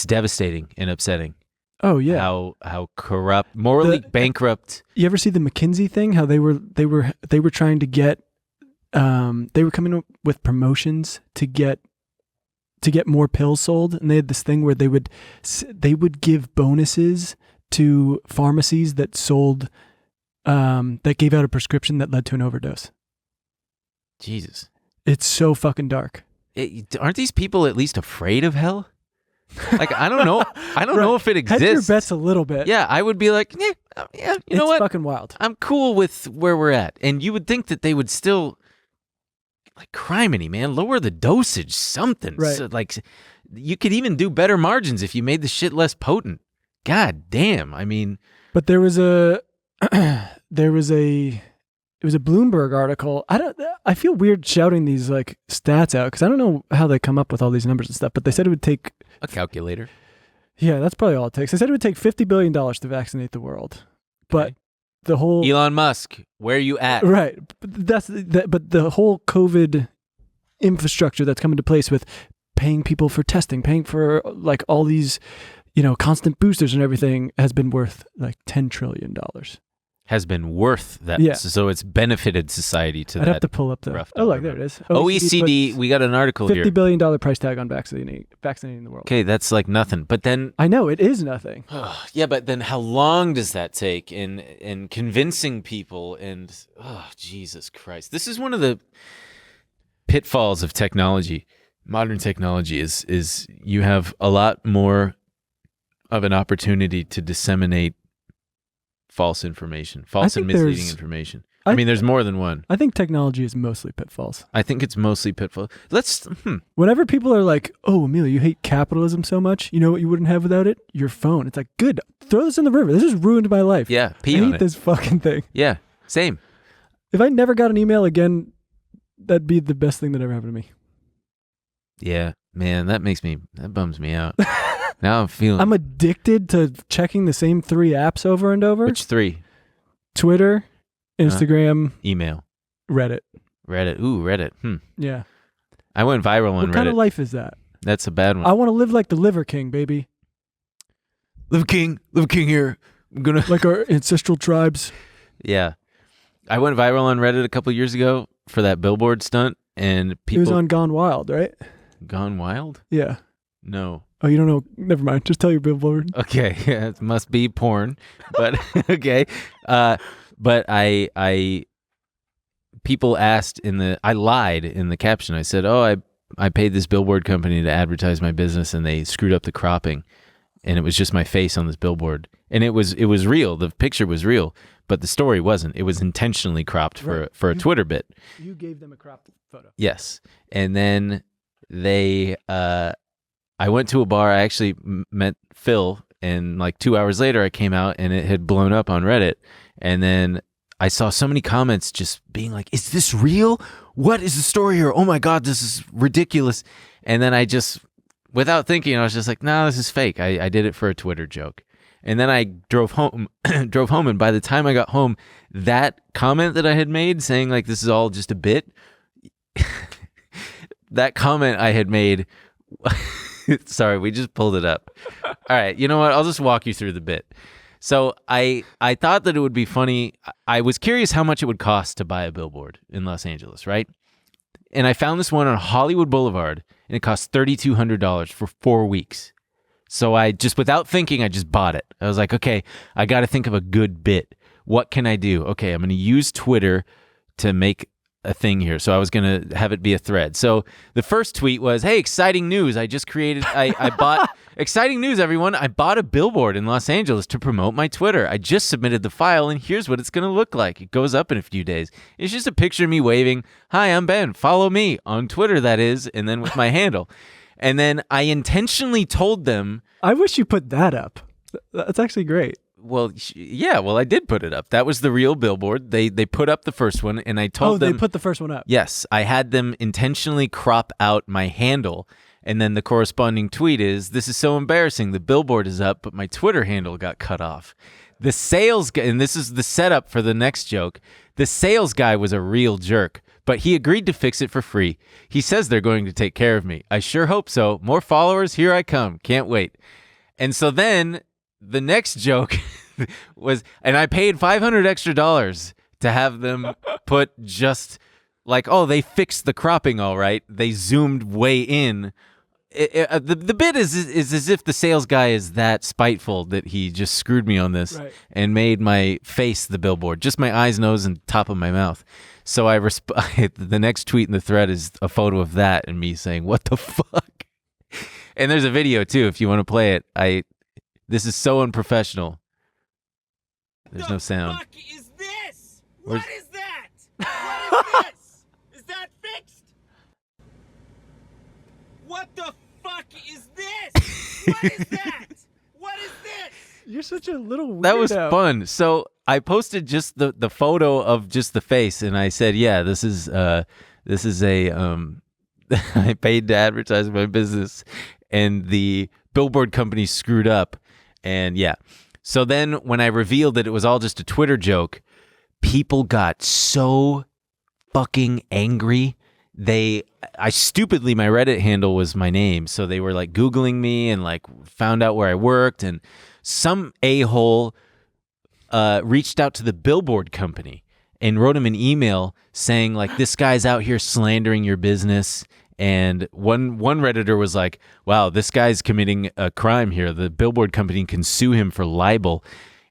devastating and upsetting. Oh yeah, how corrupt, morally bankrupt. You ever see the McKinsey thing? How they were trying to get, they were coming up with promotions to get more pills sold, and they had this thing where they would give bonuses to pharmacies that sold, that gave out a prescription that led to an overdose. Jesus, it's so fucking dark. Aren't these people at least afraid of hell? Like, I don't know. I don't know if it exists. Hedge your bets a little bit. Yeah, I would be like, you know what? It's fucking wild. I'm cool with where we're at. And you would think that they would still, like, criminy, man, lower the dosage, something. Right. So, like, you could even do better margins if you made the shit less potent. God damn. I mean. But there was a Bloomberg article. I feel weird shouting these like stats out because I don't know how they come up with all these numbers and stuff, but they said it would take a calculator. Yeah, that's probably all it takes. They said it would take $50 billion to vaccinate the world. But the whole Elon Musk, where are you at? Right. But the whole COVID infrastructure that's come into place with paying people for testing, paying for like all these, constant boosters and everything has been worth like $10 trillion. Has been worth that. Yeah. So it's benefited society to I'd that. have to pull up the. rough Oh, look, number. there it is. OECD, we got an article $50 here. billion price tag on vaccinating the world. Okay, that's like nothing. But then, I know it is nothing. yeah, but then how long does that take in convincing people? And Jesus Christ, this is one of the pitfalls of technology. Modern technology is you have a lot more of an opportunity to disseminate false information, false and misleading information. I mean, there's more than one. I think technology is mostly pitfalls. I think it's mostly pitfall. Whenever people are like, "Oh, Emilio, you hate capitalism so much. You know what you wouldn't have without it? Your phone." It's like, good. Throw this in the river. This has ruined my life. Yeah, I pee on hate it. this fucking thing. Yeah, same. If I never got an email again, that'd be the best thing that ever happened to me. Yeah, man, that bums me out. Now I'm feeling. I'm addicted to checking the same 3 apps over and over. Which 3? Twitter, Instagram, Email, Reddit. Reddit. Ooh, Reddit. Yeah. I went viral on What Reddit. kind of life is that? That's a bad one. I want to live like the Liver King, baby. Liver King here. I'm gonna Like our ancestral tribes. Yeah, I went viral on Reddit a couple years ago for that Billboard stunt, and people It was on Gone Wild, right? Gone Wild. Yeah. No. Oh, you don't know? Never mind. Just tell your Billboard. Okay, yeah, it must be porn, but okay. But I people asked I lied in the caption. I said, "Oh, I paid this billboard company to advertise my business, and they screwed up the cropping, and it was just my face on this billboard, and it was real. The picture was real, but the story wasn't. It was intentionally cropped for a Twitter bit. You gave them a cropped photo. Yes, and then they." I went to a bar. I actually met Phil, and like 2 hours later, I came out, and it had blown up on Reddit. And then I saw so many comments just being like, "Is this real? What is the story here? Oh my God, this is ridiculous!" And then I just, without thinking, I was just like, "No, this is fake. I did it for a Twitter joke." And then I drove home, and by the time I got home, that comment that I had made saying like this is all just a bit, that comment I had made. Sorry, we just pulled it up. All right, you know what? I'll just walk you through the bit. So I thought that it would be funny. I was curious how much it would cost to buy a billboard in Los Angeles, right? And I found this one on Hollywood Boulevard, and it cost $3,200 for 4 weeks. So I just, without thinking, I just bought it. I was like, okay, I got to think of a good bit. What can I do? Okay, I'm going to use Twitter to make a thing here. So I was going to have it be a thread. So the first tweet was, "Hey, exciting news. I just created, I bought, exciting news, everyone. I bought a billboard in Los Angeles to promote my Twitter. I just submitted the file, and here's what it's going to look like. It goes up in a few days. It's just a picture of me waving, 'Hi, I'm Ben. Follow me,' on Twitter, that is, and then with my handle." And then I intentionally told them. I wish you put that up. That's actually great. Well, yeah, I did put it up. That was the real billboard. They put up the first one, and I told them. They put the first one up. Yes, I had them intentionally crop out my handle, and then the corresponding tweet is, "This is so embarrassing. The billboard is up, but my Twitter handle got cut off." The sales guy, and this is the setup for the next joke, the sales guy was a real jerk, but he agreed to fix it for free. He says they're going to take care of me. I sure hope so. More followers, here I come. Can't wait. And so then the next joke was, and I paid $500 extra to have them put just like, "Oh, they fixed the cropping all right. They zoomed way in." The bit is as if the sales guy is that spiteful that he just screwed me on this and made my face the billboard, just my eyes, nose, and top of my mouth. So the next tweet in the thread is a photo of that and me saying, "What the fuck?" And there's a video too if you want to play it. This is so unprofessional. There's no sound. What the fuck is this? What is that? What is this? Is that fixed? What the fuck is this? What is that? What is this? You're such a little weirdo. That was fun. So I posted just the photo of just the face, and I said, "Yeah, this is a I paid to advertise my business, and the billboard company screwed up." And yeah. So then when I revealed that it was all just a Twitter joke, people got so fucking angry. They stupidly, my Reddit handle was my name. So they were like Googling me and like found out where I worked. And some a-hole reached out to the Billboard company and wrote him an email saying like, this guy's out here slandering your business. And one Redditor was like, wow, this guy's committing a crime here. The Billboard company can sue him for libel.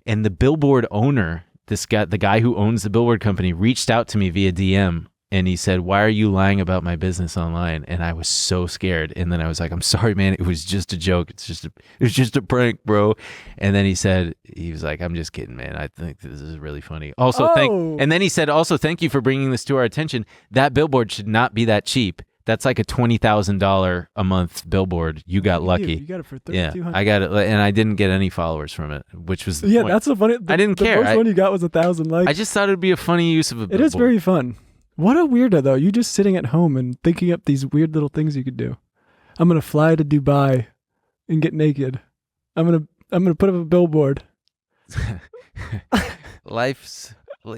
And the Billboard owner, the guy who owns the Billboard company, reached out to me via DM. And he said, why are you lying about my business online? And I was so scared. And then I was like, I'm sorry, man. It was just a joke. It was just a prank, bro. And then he was like, I'm just kidding, man. I think this is really funny. Also, and then he said, also, thank you for bringing this to our attention. That billboard should not be that cheap. That's like a $20,000 a month billboard. You got lucky. You got it for $3,200. Yeah, I got it, and I didn't get any followers from it, which was the point. That's so funny. I didn't care. The first one you got was 1,000 likes. I just thought it'd be a funny use of a billboard. It is very fun. What a weirdo, though. You just sitting at home and thinking up these weird little things you could do. I'm gonna fly to Dubai and get naked. I'm gonna put up a billboard.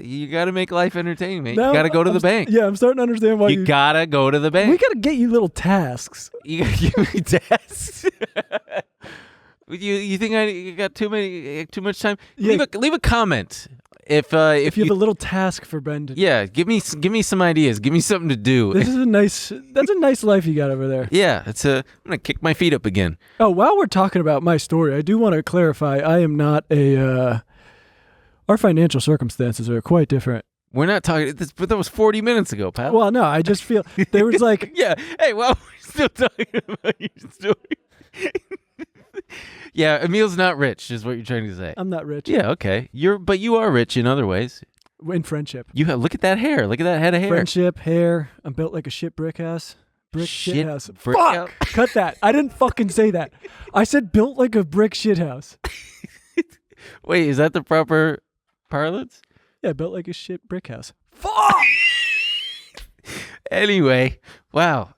You got to make life entertaining, man. Now, You got to go to the bank. Yeah, I'm starting to understand why you got to go to the bank. We got to get you little tasks. You got to give me tasks. You think I got too much time? Yeah. Leave a comment if you have a little task for Brendan. Yeah, give me some ideas. Give me something to do. That's a nice life you got over there. Yeah, I'm gonna kick my feet up again. Oh, while we're talking about my story, I do want to clarify I am not our financial circumstances are quite different. We're not talking, but that was 40 minutes ago, pal. Well, no, I just feel there was like yeah. Hey, well, we're still talking about your story. Yeah, Emil's not rich, is what you're trying to say. I'm not rich. Yeah, okay. But you are rich in other ways. In friendship. Look at that hair. Look at that head of hair. Friendship, hair. I'm built like a shit brick house. Shit house. Brick Fuck! house. Cut that. I didn't fucking say that. I said built like a brick shit house. Wait, is that the proper parlance? Yeah, built like a shit brick house. Fuck! Anyway, wow.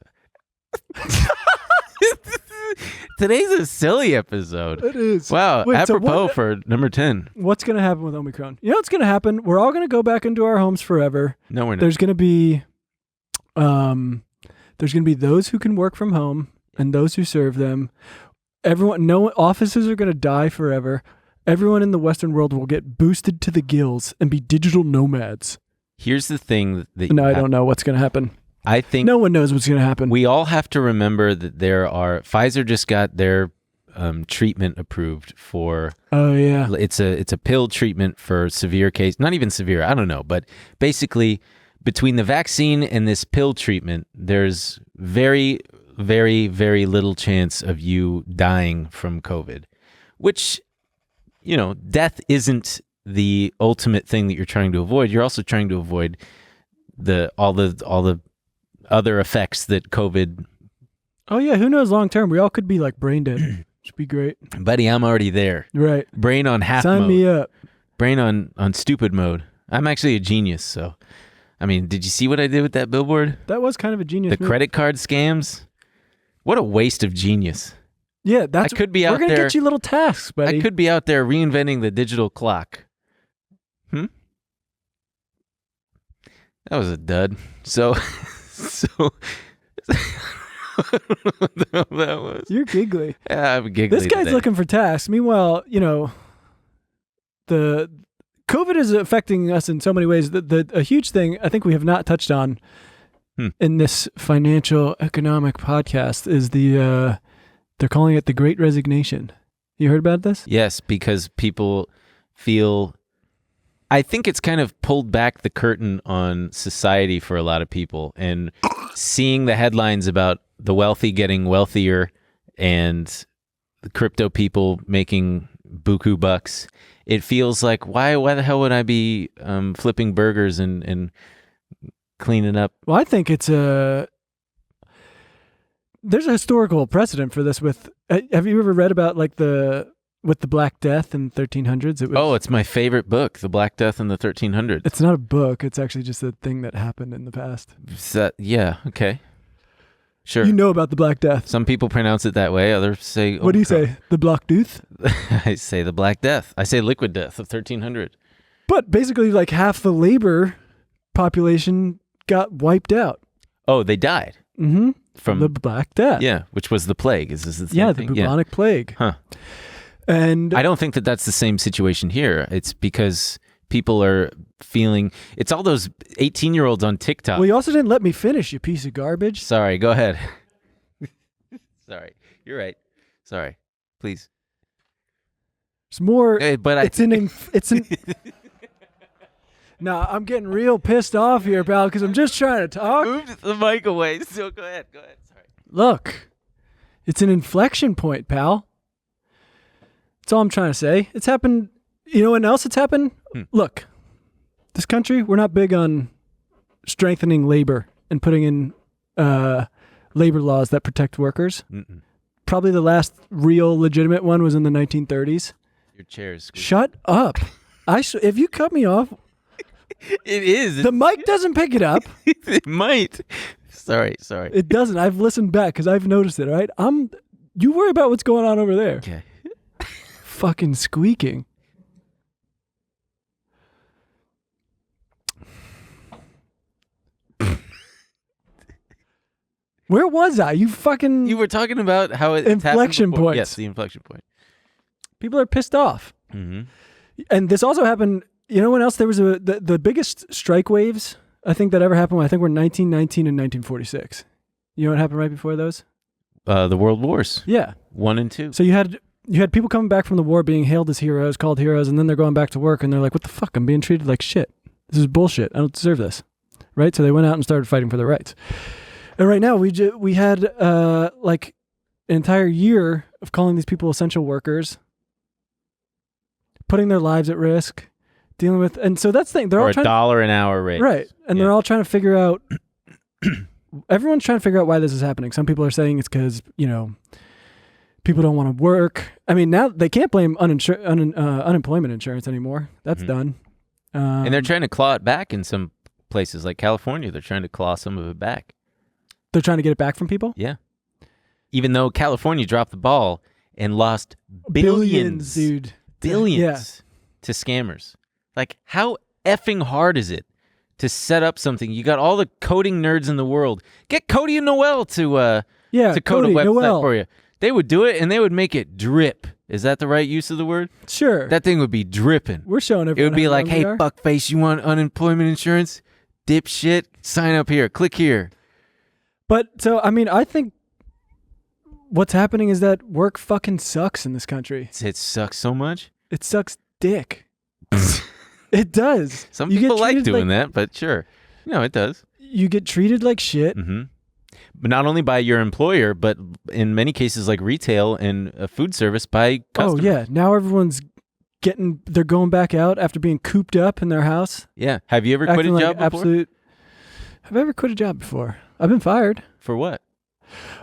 Today's a silly episode. It is. Wow, Wait, so apropos for number 10. What's going to happen with Omicron? You know what's going to happen? We're all going to go back into our homes forever. No, we're not. There's going to be those who can work from home and those who serve them. Offices are going to die forever. Everyone in the Western world will get boosted to the gills and be digital nomads. Here's the thing that I don't know what's going to happen. I think no one knows what's going to happen. We all have to remember that Pfizer just got their treatment approved for. Oh yeah, it's a pill treatment for severe case. Not even severe. I don't know, but basically, between the vaccine and this pill treatment, there's very, very, very little chance of you dying from COVID. Which, death isn't the ultimate thing that you're trying to avoid. You're also trying to avoid all the other effects that COVID. Oh yeah, who knows long term? We all could be like brain dead. Should be great. Buddy, I'm already there. Right. Brain on half Sign mode. me up. Brain on stupid mode. I'm actually a genius, so. I mean, did you see what I did with that billboard? That was kind of a genius The move. credit card scams? What a waste of genius. Yeah, we're going to get you little tasks, buddy. I could be out there reinventing the digital clock. That was a dud. So I don't know what the hell that was. You're giggly. Yeah, I'm giggly. This guy's today. looking for tasks. Meanwhile, the COVID is affecting us in so many ways. A huge thing I think we have not touched on in this financial economic podcast is they're calling it the Great Resignation. You heard about this? Yes, because people feel. I think it's kind of pulled back the curtain on society for a lot of people, and seeing the headlines about the wealthy getting wealthier and the crypto people making buku bucks, it feels like why the hell would I be flipping burgers and cleaning up? Well, I think there's a historical precedent for this. Have you ever read about like with the Black Death in 1300s? It's my favorite book, The Black Death in the 1300s. It's not a book. It's actually just a thing that happened in the past. Yeah, okay. Sure. You know about the Black Death. Some people pronounce it that way. Others say... What do you say? The Black Death? I say the Black Death. I say Liquid Death of 1300. But basically like half the labor population got wiped out. Oh, they died? From the Black Death. Yeah, which was the plague. Is this the same Yeah, thing? the bubonic plague. Huh. And I don't think that that's the same situation here. It's because people are feeling. It's all those 18-year-olds on TikTok. well, you also didn't let me finish, you piece of garbage. Sorry, go ahead. Sorry, you're right. Sorry, please. It's more. But it's an. No, I'm getting real pissed off here, pal, because I'm just trying to talk. moved the mic away. So go ahead. Go ahead. Sorry. Look, it's an inflection point, pal. That's all I'm trying to say. It's happened. You know what else it's happened? Look, this country, we're not big on strengthening labor and putting in labor laws that protect workers. Mm-mm. Probably the last real legitimate one was in the 1930s. Your chair is. Shut up. If you cut me off, It is. the mic doesn't pick it up. It might. Sorry. It doesn't. I've listened back because I've noticed it, all right? You worry about what's going on over there. Okay. Fucking squeaking. Where was I? You were talking about how it Inflection points. Yes, the inflection point. People are pissed off. Mm-hmm. And this also happened, you know when else there was the biggest strike waves I think that ever happened, I think were 1919 and 1946. You know what happened right before those? The World Wars. Yeah. 1 and 2. So you had people coming back from the war being hailed as heroes, called heroes, and then they're going back to work and they're like, what the fuck? I'm being treated like shit. This is bullshit. I don't deserve this. Right? So they went out and started fighting for their rights. And right now we had like an entire year of calling these people essential workers, putting their lives at risk, dealing with, and so that's the thing. They're or all trying $1 an hour rate. right? And they're all trying to figure out. Everyone's trying to figure out why this is happening. Some people are saying it's because people don't want to work. I mean, now they can't blame unemployment insurance anymore. That's done. And they're trying to claw it back in some places like California. They're trying to claw some of it back. They're trying to get it back from people? Yeah. Even though California dropped the ball and lost billions, dude. billions to scammers. Like, how effing hard is it to set up something? You got all the coding nerds in the world. Get Cody and Noel to code Cody, a website Noel. for you. They would do it, and they would make it drip. Is that the right use of the word? Sure. That thing would be dripping. We're showing everyone. It would be how like, dumb hey, we are. fuckface, you want unemployment insurance? Dipshit, sign up here. Click here. But so, I mean, I think what's happening is that work fucking sucks in this country. It sucks so much. It sucks dick. It does. Some You get people like treated doing that, but sure. No, it does. You get treated like shit. Mm-hmm. But not only by your employer, but in many cases like retail and food service by customers. Oh, yeah. Now everyone's they're going back out after being cooped up in their house. Yeah. Have you ever quit a acting job like before? Have I ever quit a job before? I've been fired. For what?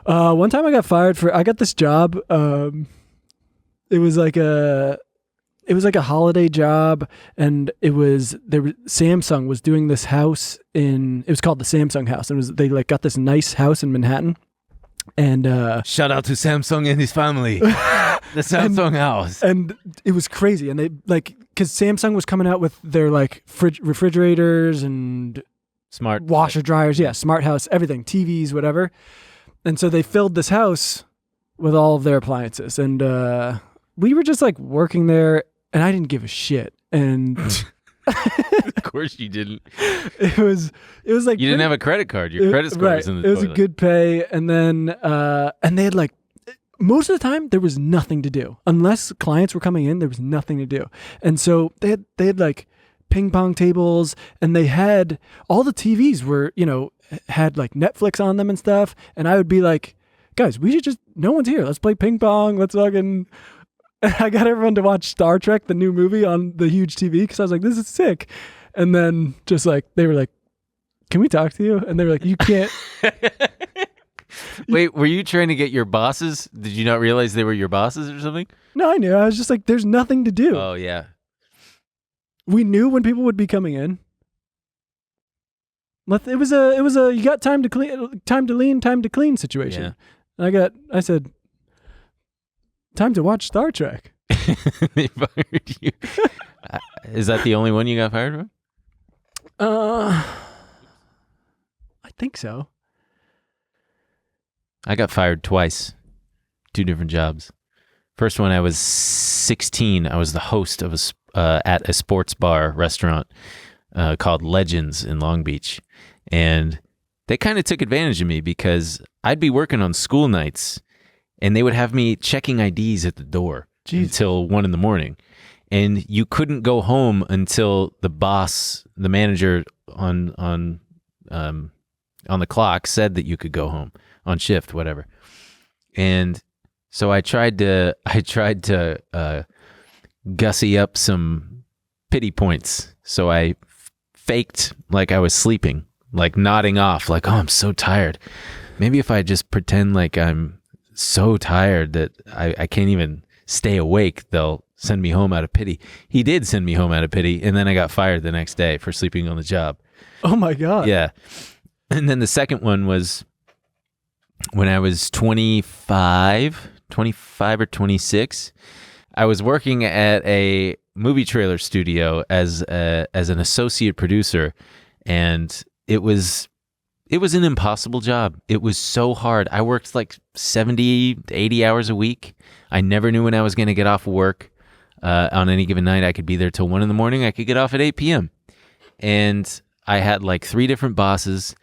One time I got fired I got this job. It was like a holiday job, and Samsung was doing this house it was called the Samsung house, and they like got this nice house in Manhattan. And shout out to Samsung and his family. The Samsung house. And it was crazy. And they because Samsung was coming out with their like refrigerators and Smart washer dryers, smart house, everything, TVs, whatever. And so they filled this house with all of their appliances, and we were just like working there, and I didn't give a shit. And Of course you didn't. it was like You didn't have a credit card. Your credit score was in the It was toilet. a good pay, and then and they had like most of the time there was nothing to do unless clients were coming in. There was nothing to do, and so they had like ping pong tables, and they had all the TVs were had like Netflix on them and stuff, and I would be like, guys, we should no one's here, let's play ping pong, let's fucking. I got everyone to watch Star Trek, the new movie, on the huge TV because I was like, this is sick. And then just like they were like, can we talk to you? And they were like, you can't. Wait, were you trying to get your bosses? Did you not realize they were your bosses or something? No, I knew. I was just like, there's nothing to do. Oh yeah. We knew when people would be coming in. It was a you got time to clean, time to lean, time to clean situation. Yeah. And I said, time to watch Star Trek. They fired you. Is that the only one you got fired from? I think so. I got fired twice, 2 different jobs. First one, I was 16. I was the host of at a sports bar restaurant called Legends in Long Beach. And they kind of took advantage of me because I'd be working on school nights and they would have me checking IDs at the door until 1 a.m. And you couldn't go home until the boss, the manager on the clock said that you could go home on shift, whatever. And so I tried to gussy up some pity points. So I faked like I was sleeping, like nodding off, like, oh, I'm so tired. Maybe if I just pretend like I'm so tired that I can't even stay awake, they'll send me home out of pity. He did send me home out of pity, and then I got fired the next day for sleeping on the job. Oh my God. Yeah. And then the second one was when I was 25 or 26. I was working at a movie trailer studio as an associate producer, and it was an impossible job. It was so hard. I worked like 70 to 80 hours a week. I never knew when I was going to get off of work. On any given night, I could be there till 1 a.m. I could get off at 8 p.m. And I had like 3 different bosses.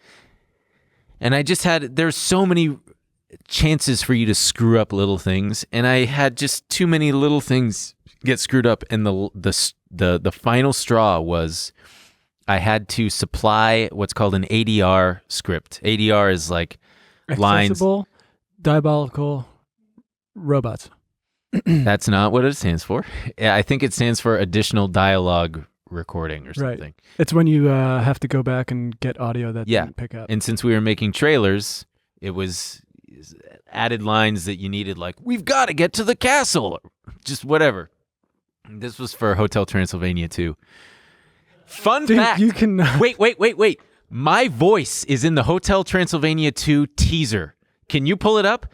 And there's so many chances for you to screw up little things. And I had just too many little things get screwed up. And the final straw was I had to supply what's called an ADR script. ADR is like lines. Accessible, diabolical robots. That's not what it stands for. I think it stands for additional dialogue recording or something. Right. It's when you have to go back and get audio that didn't pick up. And since we were making trailers, it was added lines that you needed, like, we've got to get to the castle, or just whatever. This was for Hotel Transylvania too. Fun fact. You can Wait. My voice is in the Hotel Transylvania 2 teaser. Can you pull it up?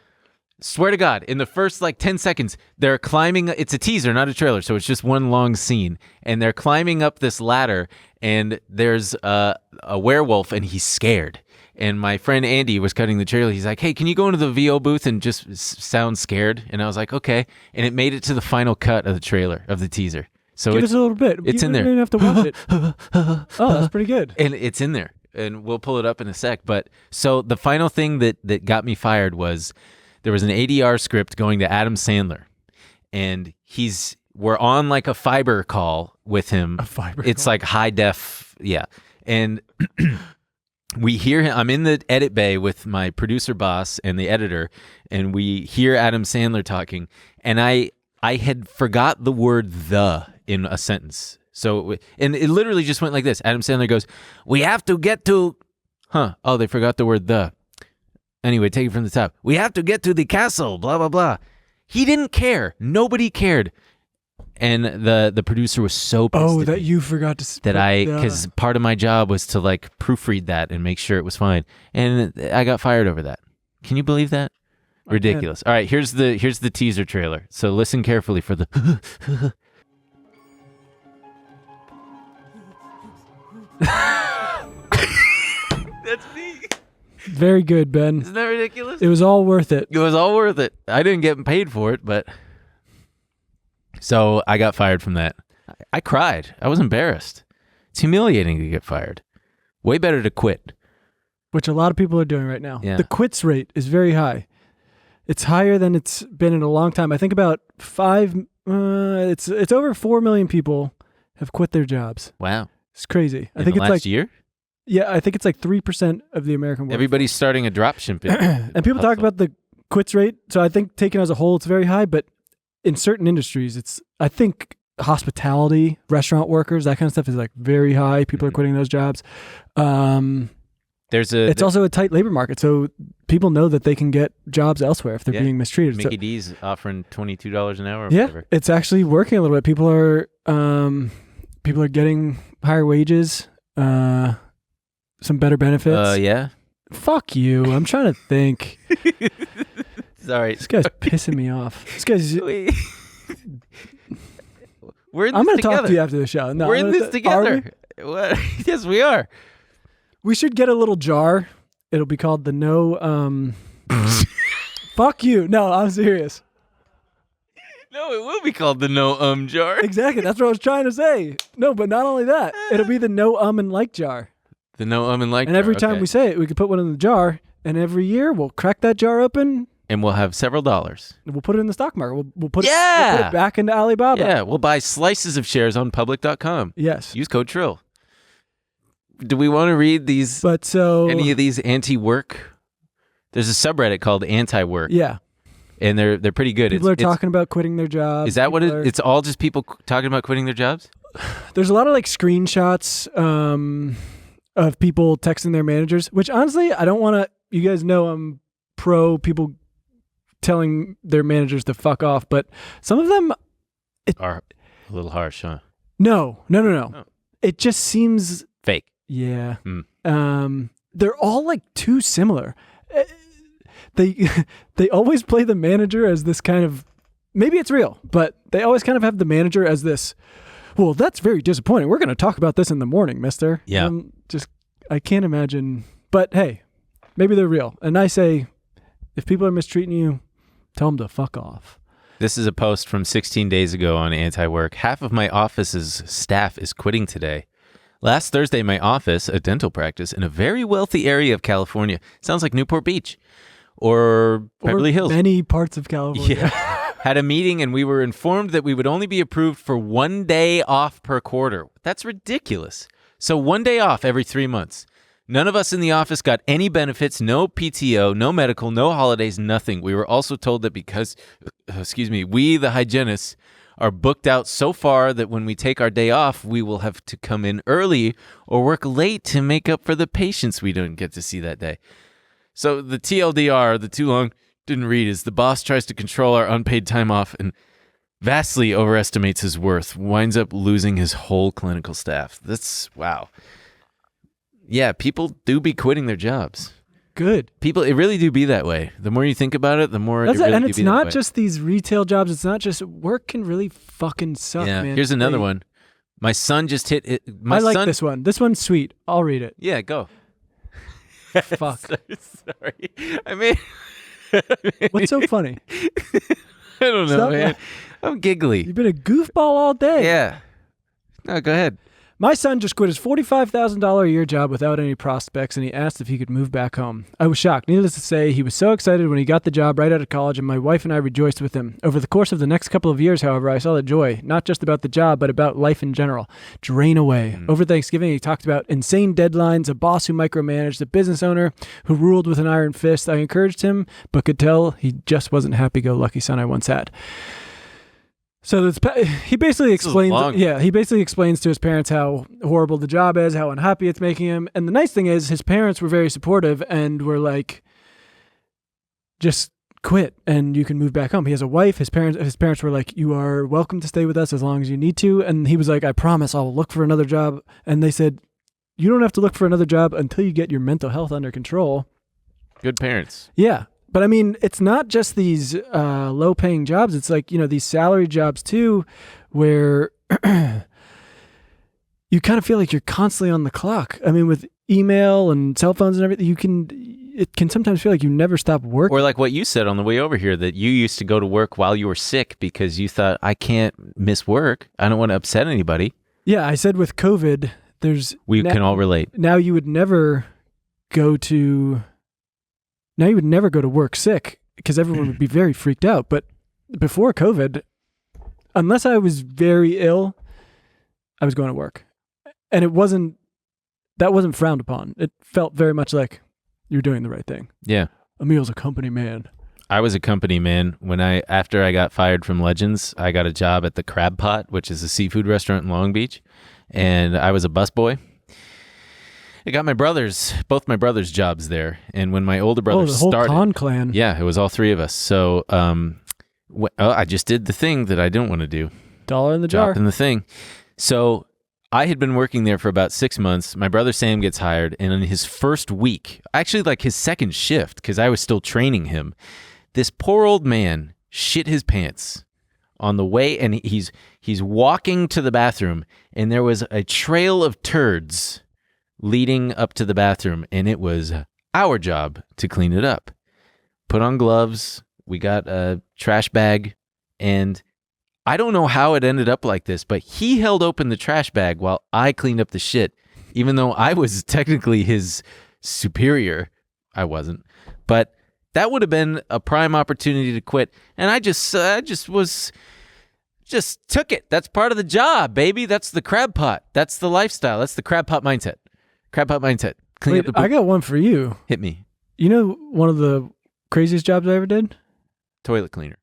Swear to God, in the first like 10 seconds, they're climbing. It's a teaser, not a trailer, so it's just one long scene. And they're climbing up this ladder, and there's a werewolf, and he's scared. And my friend Andy was cutting the trailer. He's like, hey, can you go into the VO booth and just sound scared? And I was like, okay. And it made it to the final cut of the trailer, of the teaser. So give us a little bit. It's in there. You don't even have to watch it. Oh, that's pretty good. And it's in there. And we'll pull it up in a sec. But so the final thing that got me fired was there was an ADR script going to Adam Sandler. And we're on like a fiber call with him. A fiber It's call? like high def. Yeah. And we hear him. I'm in the edit bay with my producer boss and the editor. And we hear Adam Sandler talking. And I had forgot the word "the" in a sentence. So, and it literally just went like this. Adam Sandler goes, we have to get to, oh, they forgot the word "the." Anyway, take it from the top. We have to get to the castle, blah, blah, blah. He didn't care. Nobody cared. And the producer was so pissed Oh, at that me you forgot to because part of my job was to like proofread that and make sure it was fine. And I got fired over that. Can you believe that? Ridiculous. All right, here's the teaser trailer. So listen carefully for the That's me. Very good, Ben. Isn't that ridiculous? It was all worth it. It was all worth it. I didn't get paid for it, but so I got fired from that. I cried. I was embarrassed. It's humiliating to get fired. Way better to quit. Which a lot of people are doing right now. Yeah. The quits rate is very high. It's higher than it's been in a long time. I think about it's over 4 million people have quit their jobs. Wow. It's crazy. I In think the it's last like year? Yeah, I think it's like 3% of the American workforce. Everybody's starting a drop shipping. And people talk about the quits rate. So I think taken as a whole, it's very high. But in certain industries, I think hospitality, restaurant workers, that kind of stuff is like very high. People are quitting those jobs. It's also a tight labor market. So people know that they can get jobs elsewhere if they're being mistreated. Mickey D's offering $22 an hour or yeah, whatever. it's actually working a little bit. People are getting higher wages, some better benefits. Yeah. Fuck you. I'm trying to think. Sorry. This guy's pissing me off. This guy's. We're in this I'm going to together. talk to you after the show. No, We're in this together. What? Yes, we are. We should get a little jar. It'll be called the no Fuck you. No, I'm serious. No, it will be called the no jar. Exactly. That's what I was trying to say. No, but not only that, it'll be the no and like jar. The no and like And jar. every time okay. we say it, we could put one in the jar, and every year we'll crack that jar open. And we'll have several dollars. We'll put it in the stock market. We'll put Yeah! it back into Alibaba. Yeah, we'll buy slices of shares on public.com. Yes. Use code Trill. Do we want to read these? But so Any of these anti-work? There's a subreddit called Anti-Work. yeah, And they're pretty good. people are talking about quitting their jobs. Is that what People are- it's all just people talking about quitting their jobs? There's a lot of like screenshots of people texting their managers, which honestly, I don't want to. You guys know I'm pro people telling their managers to fuck off, but some of them, Are a little harsh, huh? no. Oh. It just seems, Fake. yeah. Hmm. They're all like too similar. They always play the manager as this kind of, maybe it's real, but they always kind of have the manager as this. Well, that's very disappointing. We're going to talk about this in the morning, mister. Yeah. I can't imagine. But hey, maybe they're real. And I say, if people are mistreating you, tell them to fuck off. This is a post from 16 days ago on Anti-Work. Half of my office's staff is quitting today. Last Thursday, my office, a dental practice in a very wealthy area of California, sounds like Newport Beach or Beverly Hills. Many parts of California. Yeah. Had a meeting and we were informed that we would only be approved for 1 day off per quarter. That's ridiculous. So 1 day off every 3 months. None of us in the office got any benefits, no PTO, no medical, no holidays, nothing. We were also told that because, we, the hygienists, are booked out so far that when we take our day off, we will have to come in early or work late to make up for the patients we don't get to see that day. So the TLDR, the too long didn't read, is the boss tries to control our unpaid time off and vastly overestimates his worth, winds up losing his whole clinical staff. That's, wow. Yeah, people do be quitting their jobs. Good. People, it really do be that way. The more you think about it, the more That's it really and do it's be that not way. just these retail jobs. It's not just work can really fucking suck, Yeah, man. here's another Like, one. My son just hit it. I like this one. This one's sweet. I'll read it. Yeah, go. Fuck. Sorry. I mean, What's so funny? I don't know, Stop man. laughing. I'm giggly. You've been a goofball all day. Yeah. No, go ahead. My son just quit his $45,000 a year job without any prospects, and he asked if he could move back home. I was shocked. Needless to say, he was so excited when he got the job right out of college, and my wife and I rejoiced with him. Over the course of the next couple of years, however, I saw the joy, not just about the job, but about life in general, drain away. Over Thanksgiving, he talked about insane deadlines, a boss who micromanaged, a business owner who ruled with an iron fist. I encouraged him, but could tell he just wasn't happy-go-lucky son I once had. So he basically explains. long. Yeah, he basically explains to his parents how horrible the job is, how unhappy it's making him. And the nice thing is, his parents were very supportive and were like, "Just quit, and you can move back home." He has a wife. His parents were like, "You are welcome to stay with us as long as you need to." And he was like, "I promise, I'll look for another job." And they said, "You don't have to look for another job until you get your mental health under control." Good parents. Yeah. But I mean, it's not just these low-paying jobs. It's like, these salary jobs too, where you kind of feel like you're constantly on the clock. I mean, with email and cell phones and everything, it can sometimes feel like you never stop working. Or like what you said on the way over here, that you used to go to work while you were sick because you thought, I can't miss work. I don't want to upset anybody. Yeah, I said with COVID, We can all relate. Now you would never go to work sick because everyone would be very freaked out. But before COVID, unless I was very ill, I was going to work. And that wasn't frowned upon. It felt very much like you're doing the right thing. Yeah. Emil's a company man. I was a company man. After I got fired from Legends, I got a job at the Crab Pot, which is a seafood restaurant in Long Beach. And I was a busboy. I got both my brothers' jobs there. And when my older brother the whole started, Con clan. yeah, it was all three of us. So I just did the thing that I didn't want to do. $1 in the jar. Dropped in the thing. So I had been working there for about 6 months. My brother Sam gets hired. And in his first week, actually like his second shift, because I was still training him, this poor old man shit his pants on the way. And he's walking to the bathroom. And there was a trail of turds leading up to the bathroom, and it was our job to clean it up. put on gloves. We got a trash bag, and I don't know how it ended up like this, but he held open the trash bag while I cleaned up the shit, even though I was technically his superior. I wasn't, but that would have been a prime opportunity to quit. And I just took it. That's part of the job, baby. That's the crab pot. That's the lifestyle. That's the crab pot mindset. Crab pot mindset. Clean up the I got one for you. Hit me. You know one of the craziest jobs I ever did? Toilet cleaner.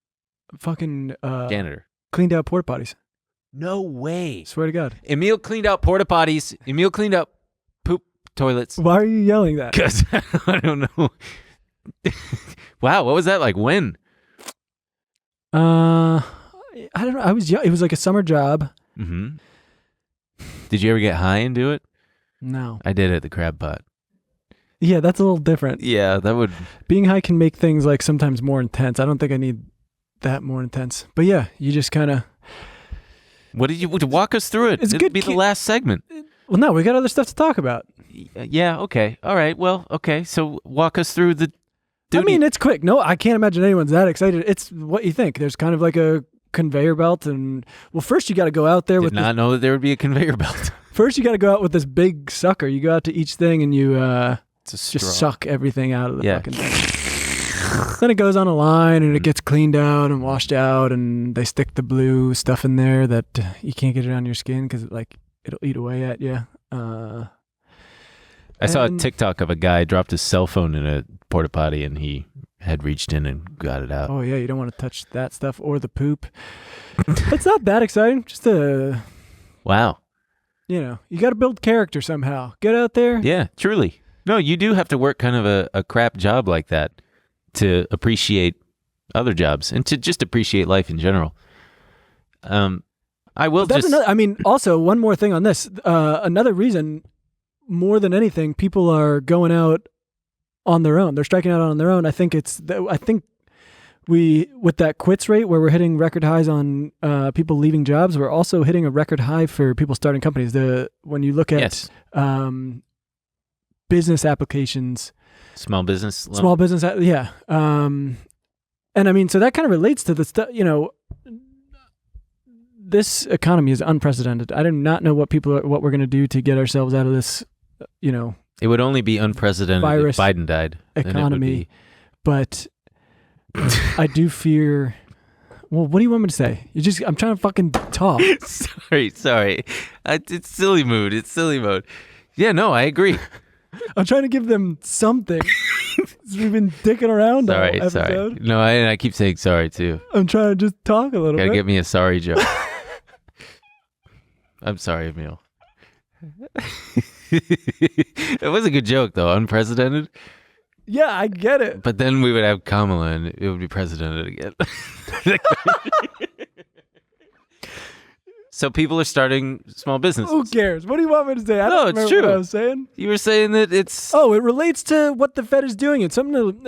Fucking Janitor. cleaned out porta-potties. No way. Swear to God. Emil cleaned out porta-potties. Emil cleaned up poop toilets. Why are you yelling that? Because I don't know. Wow, what was that like? When? I don't know. I was young. It was like a summer job. Mm-hmm. Did you ever get high and do it? No. I did at the crab pot. Yeah, that's a little different. Yeah, that would... Being high can make things like sometimes more intense. I don't think I need that more intense. But yeah, you just kind of... What did you... Walk us through it. It's It'll good be the last segment. Well, no, we got other stuff to talk about. Yeah, okay. All right, well, okay. So walk us through the duty. I mean, it's quick. No, I can't imagine anyone's that excited. It's what you think. There's kind of like a conveyor belt, and well, first you got to go out there with. Did not know that there would be a conveyor belt. First, you got to go out with this big sucker. You go out to each thing, and you It's a straw. just suck everything out of the fucking thing. Then it goes on a line, and it gets cleaned out and washed out, and they stick the blue stuff in there that you can't get it on your skin because it'll eat away at you. I saw a TikTok of a guy dropped his cell phone in a porta potty, and he had reached in and got it out. Oh yeah, you don't want to touch that stuff or the poop. It's not that exciting. Just Wow. you got to build character somehow. Get out there. Yeah, truly. No, you do have to work kind of a crap job like that to appreciate other jobs and to just appreciate life in general. I will That's just... also one more thing on this. Another reason, more than anything, people are going out on their own. They're striking out on their own. I think we, with that quits rate where we're hitting record highs on people leaving jobs, we're also hitting a record high for people starting companies. When you look at business applications, small business, yeah. And I mean, so that kind of relates to the stuff, this economy is unprecedented. I do not know what we're going to do to get ourselves out of this, It would only be unprecedented virus if Biden died. economy. But I do fear. Well, what do you want me to say? I'm trying to fucking talk. Sorry. It's silly mood. Yeah, no, I agree. I'm trying to give them something. We've been dicking around all episode. Sorry. No, I keep saying sorry too. I'm trying to just talk a little bit. Gotta get me a sorry joke. I'm sorry, Emil. It was a good joke though, unprecedented. Yeah, I get it. But then we would have Kamala and it would be precedented again. So people are starting small businesses. Who cares? What do you want me to say? I No, don't it's remember true. what I was saying. You were saying that it's... Oh, it relates to what the Fed is doing. It's something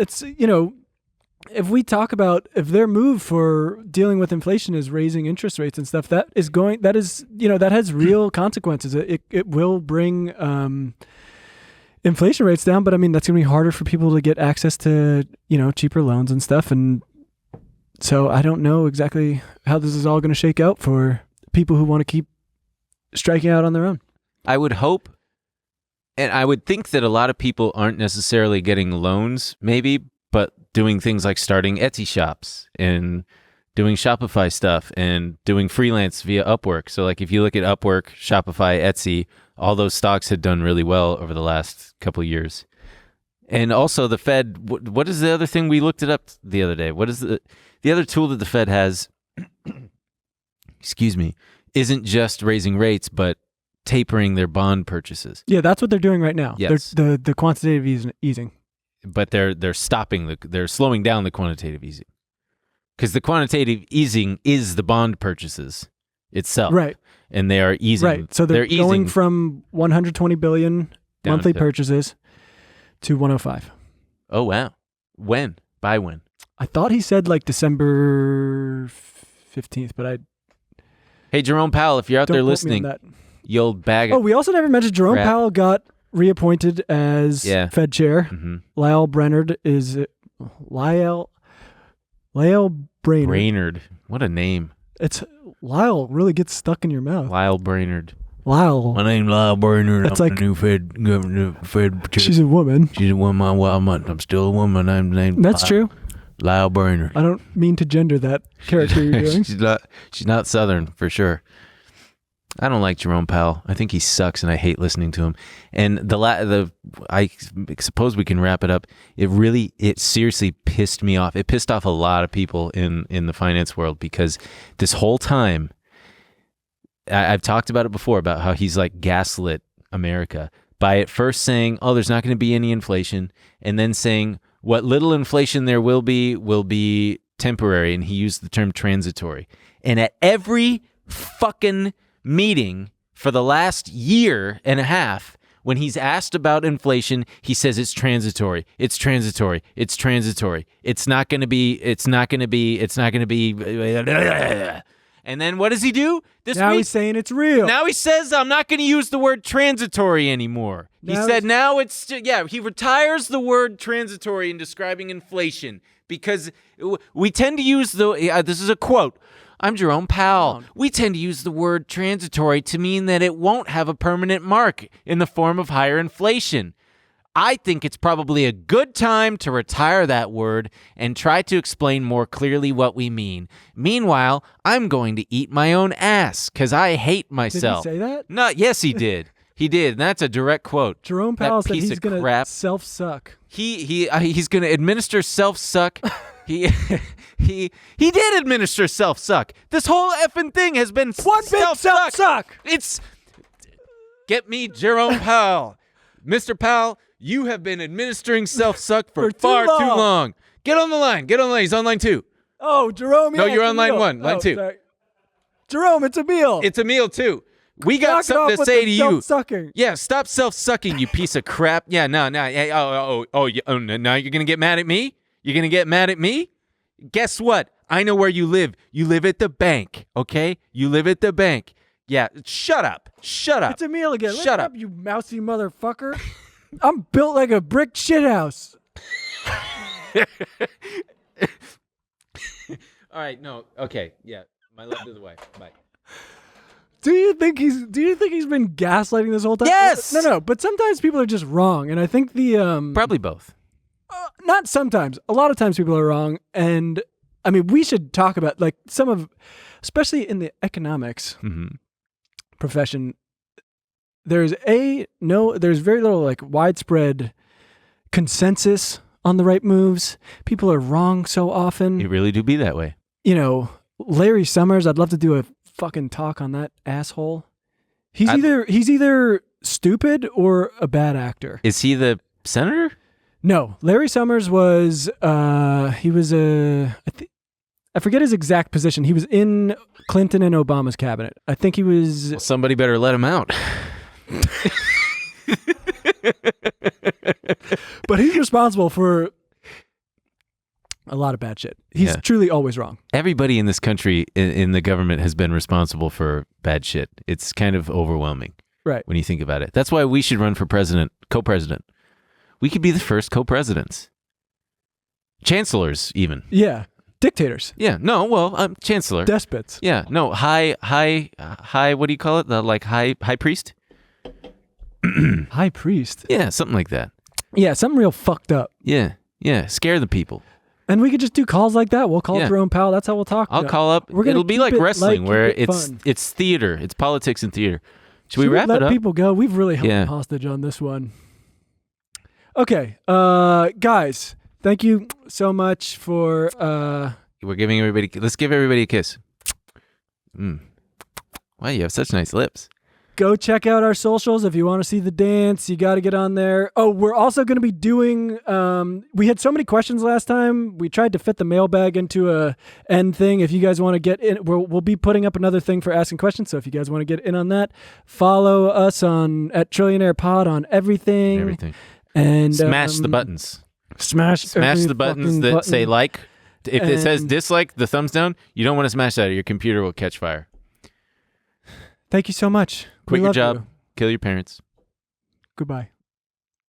if we talk about if their move for dealing with inflation is raising interest rates and stuff, that has real consequences. It will bring inflation rates down, but I mean that's going to be harder for people to get access to, cheaper loans and stuff. And so I don't know exactly how this is all going to shake out for people who want to keep striking out on their own. I would hope, and I would think that a lot of people aren't necessarily getting loans, maybe, but doing things like starting Etsy shops and doing Shopify stuff and doing freelance via Upwork. So like if you look at Upwork, Shopify, Etsy, all those stocks had done really well over the last couple of years. And also the Fed, what is the other thing? We looked it up the other day. What is the other tool that the Fed has, excuse me, isn't just raising rates, but tapering their bond purchases. Yeah, that's what they're doing right now. Yes. The quantitative easing. But they're slowing down the quantitative easing. Because the quantitative easing is the bond purchases itself. Right. And they are easing. Right. So they're going from 120 billion monthly purchases to 105. Oh, wow. When? By when? I thought he said like December 15th, but Hey, Jerome Powell, if you're out there listening, you old bag of... Oh, we also never mentioned Jerome Powell got reappointed as Fed chair. Mm-hmm. Lyle Brennard is Lyle Brainerd. Brainerd. What a name. It's Lyle really gets stuck in your mouth. Lyle Brainerd. Lyle. My name's Lyle Brainerd. That's I'm like- the new Fed. She's a woman. She's a woman. I'm still a woman. I'm named. That's true. Lyle Brainerd. I don't mean to gender that character you're doing. She's not Southern for sure. I don't like Jerome Powell. I think he sucks, and I hate listening to him. And I suppose we can wrap it up. It seriously pissed me off. It pissed off a lot of people in the finance world because this whole time, I've talked about it before about how he's like gaslit America by at first saying, "Oh, there's not going to be any inflation," and then saying, "What little inflation there will be temporary," and he used the term transitory. And at every fucking meeting for the last year and a half, when he's asked about inflation, he says it's transitory. It's transitory. It's transitory. It's not going to be. And then what does he do? Now he's saying it's real. Now he says, I'm not going to use the word transitory anymore. He said now it's, he retires the word transitory in describing inflation because we tend to use this is a quote. I'm Jerome Powell. We tend to use the word transitory to mean that it won't have a permanent mark in the form of higher inflation. I think it's probably a good time to retire that word and try to explain more clearly what we mean. Meanwhile, I'm going to eat my own ass because I hate myself. Did he say that? No, yes, he did. He did. And that's a direct quote. Jerome Powell That said piece he's of going to crap. self-suck. He's going to administer self-suck. He did administer self-suck. This whole effing thing has been One big self-suck. It's get me Jerome Powell. Mr. Powell, you have been administering self-suck for far too long. Get on the line. He's on line 2. Oh, Jerome. No, yeah, you're on line Emil. 1. Line 2. Sorry. Jerome, it's Emil. It's Emil too. We got Knock it something off to with say the to you. self-sucking. Yeah, stop self-sucking, you piece of crap. Yeah, no. Now you're going to get mad at me? You're going to get mad at me? Guess what? I know where you live. You live at the bank, okay? You live at the bank. Yeah, shut up. It's Emil again. Shut up. You mousy motherfucker. I'm built like a brick shithouse. All right, no. Okay, yeah. My left is away. Bye. Do you think he's been gaslighting this whole time? Yes! No, but sometimes people are just wrong, and I think Probably both. not sometimes. A lot of times people are wrong, and I mean we should talk about like especially in the economics profession. There's very little like widespread consensus on the right moves. People are wrong so often. You really do be that way. You know, Larry Summers. I'd love to do a fucking talk on that asshole. He's either stupid or a bad actor. Is he the senator? No, Larry Summers was I forget his exact position. He was in Clinton and Obama's cabinet. I think he was. Well, somebody better let him out. But he's responsible for a lot of bad shit. He's truly always wrong. Everybody in this country in the government has been responsible for bad shit. It's kind of overwhelming, Right. when you think about it. That's why we should run for co-president. We could be the first co-presidents. Chancellors, even. Yeah. Dictators. Yeah, no, well, chancellor. Despots. Yeah, no, high, what do you call it? High priest? High priest. Yeah, something like that. Yeah, something real fucked up. Yeah, scare the people. And we could just do calls like that. We'll call Jerome Powell. That's how we'll talk. I'll call up. It'll be like wrestling, where it's fun. it's theater. It's politics and theater. Should we wrap let it up? people go? We've really held them hostage on this one. Okay, guys, thank you so much for. We're giving everybody. Let's give everybody a kiss. Wow, you have such nice lips. Go check out our socials if you want to see the dance. You got to get on there. Oh, we're also going to be doing. We had so many questions last time. We tried to fit the mailbag into a end thing. If you guys want to get in, we'll be putting up another thing for asking questions. So if you guys want to get in on that, follow us at Trillionaire Pod on everything. And smash the buttons. Smash the buttons that say like. If it says dislike, the thumbs down, you don't want to smash that or your computer will catch fire. Thank you so much. Quit We your love job. you. Kill your parents. Goodbye.